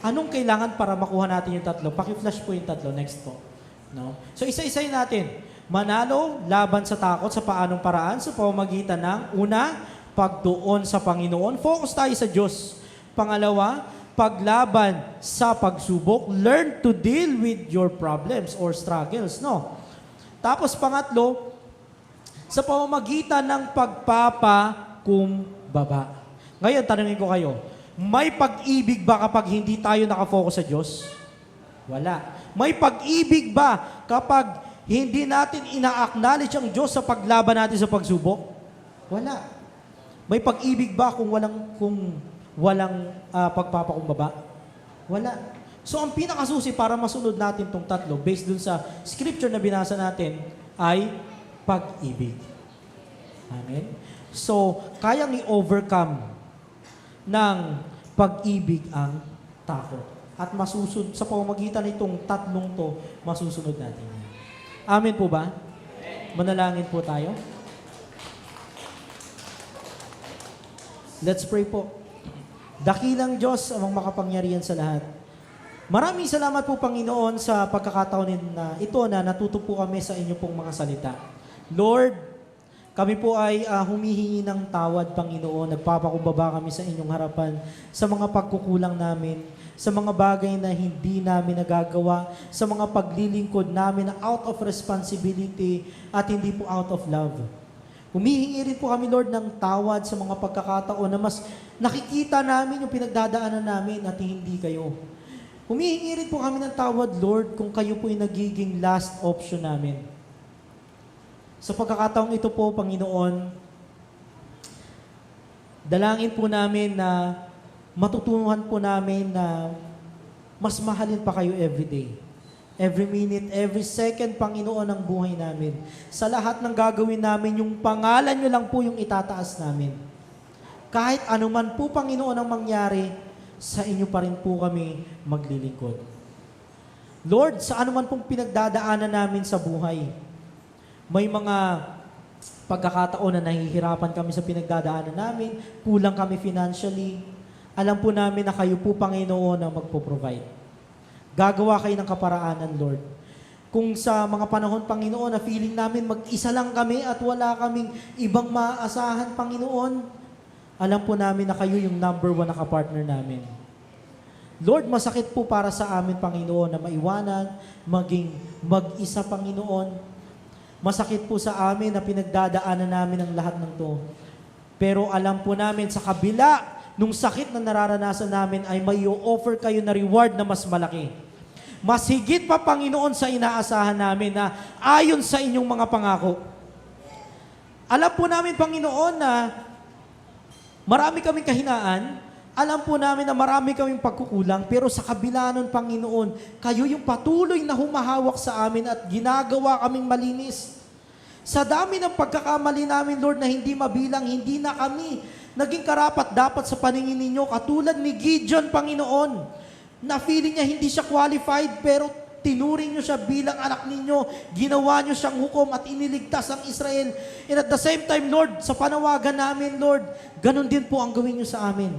anong kailangan para makuha natin yung tatlo? Paki-flash po yung tatlo. Next po. No? So, isa-isayin natin. Manalo, laban sa takot sa paanong paraan sa pamamagitan ng una, pagtuon sa Panginoon. Focus tayo sa Diyos. Pangalawa, paglaban sa pagsubok. Learn to deal with your problems or struggles. No? Tapos pangatlo, sa pamamagitan ng pagpapakumbaba. Ngayon, tanungin ko kayo, may pag-ibig ba kapag hindi tayo nakafocus sa Diyos? Wala. May pag-ibig ba kapag hindi natin ina-acknowledge ang Diyos sa paglaban natin sa pagsubok? Wala. May pag-ibig ba kung walang pagpapakumbaba? Wala. So, ang pinakasusi para masunod natin tong tatlo, based dun sa scripture na binasa natin, ay pag-ibig. Amen? So, kayang i-overcome ng pag-ibig ang takot. At masusunod, sa pamamagitan nitong tatlong to, masusunod natin. Amen po ba? Manalangin po tayo. Let's pray po. Dakilang Diyos, amang makapangyarihan sa lahat. Maraming salamat po, Panginoon, sa pagkakataon na ito na natuto po kami sa inyo pong mga salita. Lord, kami po ay humihingi ng tawad, Panginoon. Nagpapakumbaba kami sa inyong harapan sa mga pagkukulang namin, sa mga bagay na hindi namin nagagawa, sa mga paglilingkod namin na out of responsibility at hindi po out of love. Humihingi rin po kami, Lord, ng tawad sa mga pagkakataon na mas nakikita namin yung pinagdadaanan namin at hindi kayo. Humihingi rin po kami ng tawad, Lord, kung kayo po yung nagiging last option namin. Sa pagkakataong ito po, Panginoon, dalangin po namin na matutunan po namin na mas mahalin pa kayo everyday. Every minute, every second, Panginoon, ang buhay namin. Sa lahat ng gagawin namin, yung pangalan nyo lang po yung itataas namin. Kahit anuman po, Panginoon, ang mangyari, sa inyo pa rin po kami maglilingkod. Lord, sa anuman pong pinagdadaanan namin sa buhay, may mga pagkakataon na nahihirapan kami sa pinagdadaanan namin, kulang kami financially, alam po namin na kayo po, Panginoon, ang magpo-provide. Gagawa kayo ng kaparaanan, Lord. Kung sa mga panahon, Panginoon, na feeling namin mag-isa lang kami at wala kaming ibang maaasahan, Panginoon, alam po namin na kayo yung number one na kapartner namin. Lord, masakit po para sa amin, Panginoon, na maiwanan, maging mag-isa, Panginoon. Masakit po sa amin na pinagdadaanan namin ang lahat ng to. Pero alam po namin sa kabila nung sakit na nararanasan namin ay may offer kayo na reward na mas malaki. Mas higit pa, Panginoon, sa inaasahan namin na ayon sa inyong mga pangako. Alam po namin, Panginoon, na marami kaming kahinaan. Alam po namin na marami kaming pagkukulang. Pero sa kabila nun, Panginoon, kayo yung patuloy na humahawak sa amin at ginagawa kaming malinis. Sa dami ng pagkakamali namin, Lord, na hindi mabilang, hindi na kami naging karapat dapat sa paningin ninyo. Katulad ni Gideon, Panginoon, na feeling niya hindi siya qualified, pero tinuring niyo siya bilang anak ninyo, ginawa niyo siyang hukom at iniligtas ang Israel. And at the same time, Lord, sa panawagan namin, Lord, ganun din po ang gawin niyo sa amin.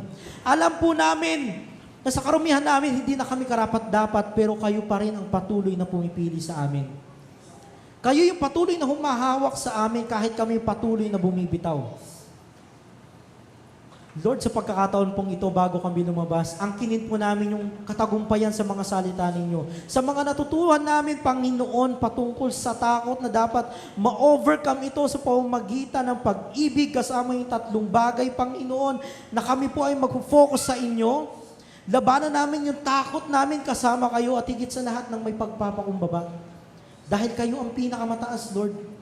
Alam po namin na sa karumihan namin, hindi na kami karapat-dapat, pero kayo pa rin ang patuloy na pumipili sa amin. Kayo yung patuloy na humahawak sa amin kahit kami patuloy na bumibitaw. Lord, sa pagkakataon pong ito, bago kami lumabas, angkinin po namin yung katagumpayan sa mga salita ninyo. Sa mga natutuhan namin, Panginoon, patungkol sa takot na dapat ma-overcome ito sa pamamagitan ng pag-ibig kasama yung tatlong bagay, Panginoon, na kami po ay mag-focus sa inyo. Labanan namin yung takot namin kasama kayo at higit sa lahat ng may pagpapakumbaba. Dahil kayo ang pinakamataas, Lord.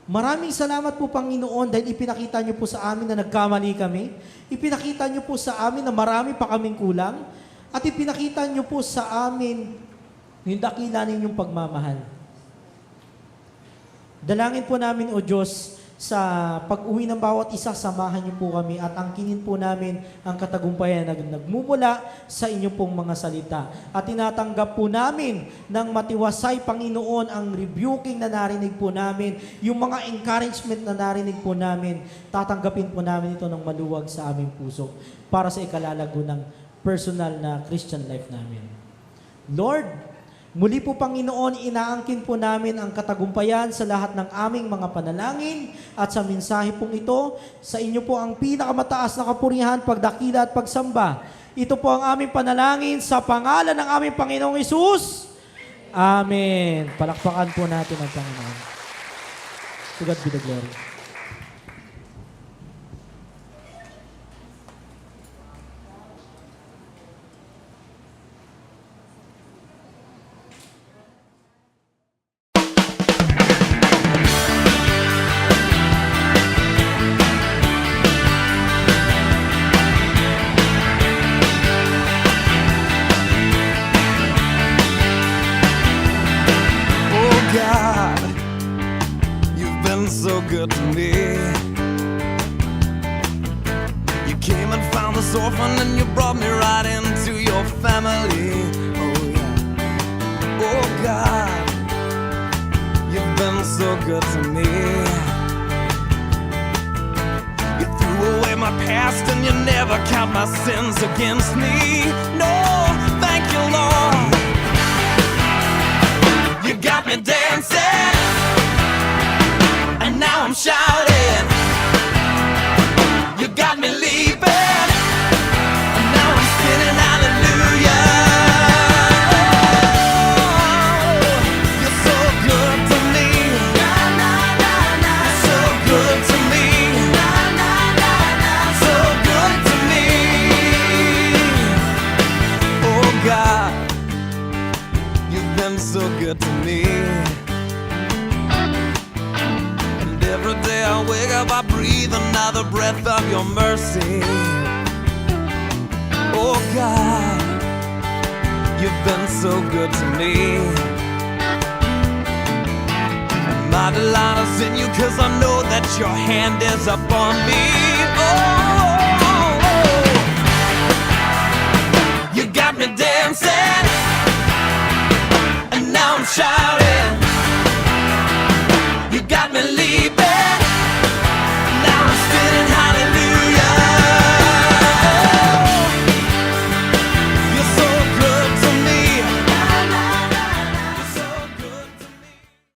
Maraming salamat po, Panginoon, dahil ipinakita niyo po sa amin na nagkamali kami. Ipinakita niyo po sa amin na marami pa kaming kulang. At ipinakita niyo po sa amin yung dakila ninyong pagmamahal. Dalangin po namin, O Diyos, sa pag-uwi ng bawat isa, samahan niyo po kami at angkinin po namin ang katagumpayan na nagmumula sa inyo pong mga salita. At tinatanggap po namin ng matiwasay, Panginoon, ang rebuking na narinig po namin, yung mga encouragement na narinig po namin, tatanggapin po namin ito ng maluwag sa aming puso para sa ikalalago ng personal na Christian life namin. Lord, muli po, Panginoon, inaangkin po namin ang katagumpayan sa lahat ng aming mga panalangin at sa mensahe pong ito, sa inyo po ang pinakamataas na kapurihan, pagdakila at pagsamba. Ito po ang aming panalangin sa pangalan ng aming Panginoong Hesus. Amen. Palakpakan po natin ang Panginoon. To God be the glory. God, you've been so good to me. You came and found this orphan and you brought me right into your family. Oh yeah. Oh God, you've been so good to me. You threw away my past and you never count my sins against me. No, thank you, Lord. You got me dancing, and now I'm shouting. You got me leaping, and now I'm spinning hallelujah. Oh, you're so good to me. So good to me. So good to me. Oh God, you've been so good to me. And every day I wake up, I breathe another breath of your mercy. Oh God, you've been so good to me. And my delight is in you, 'cause I know that your hand is upon me. Oh, you got me dancing, and now I'm shouting. You got me leaping.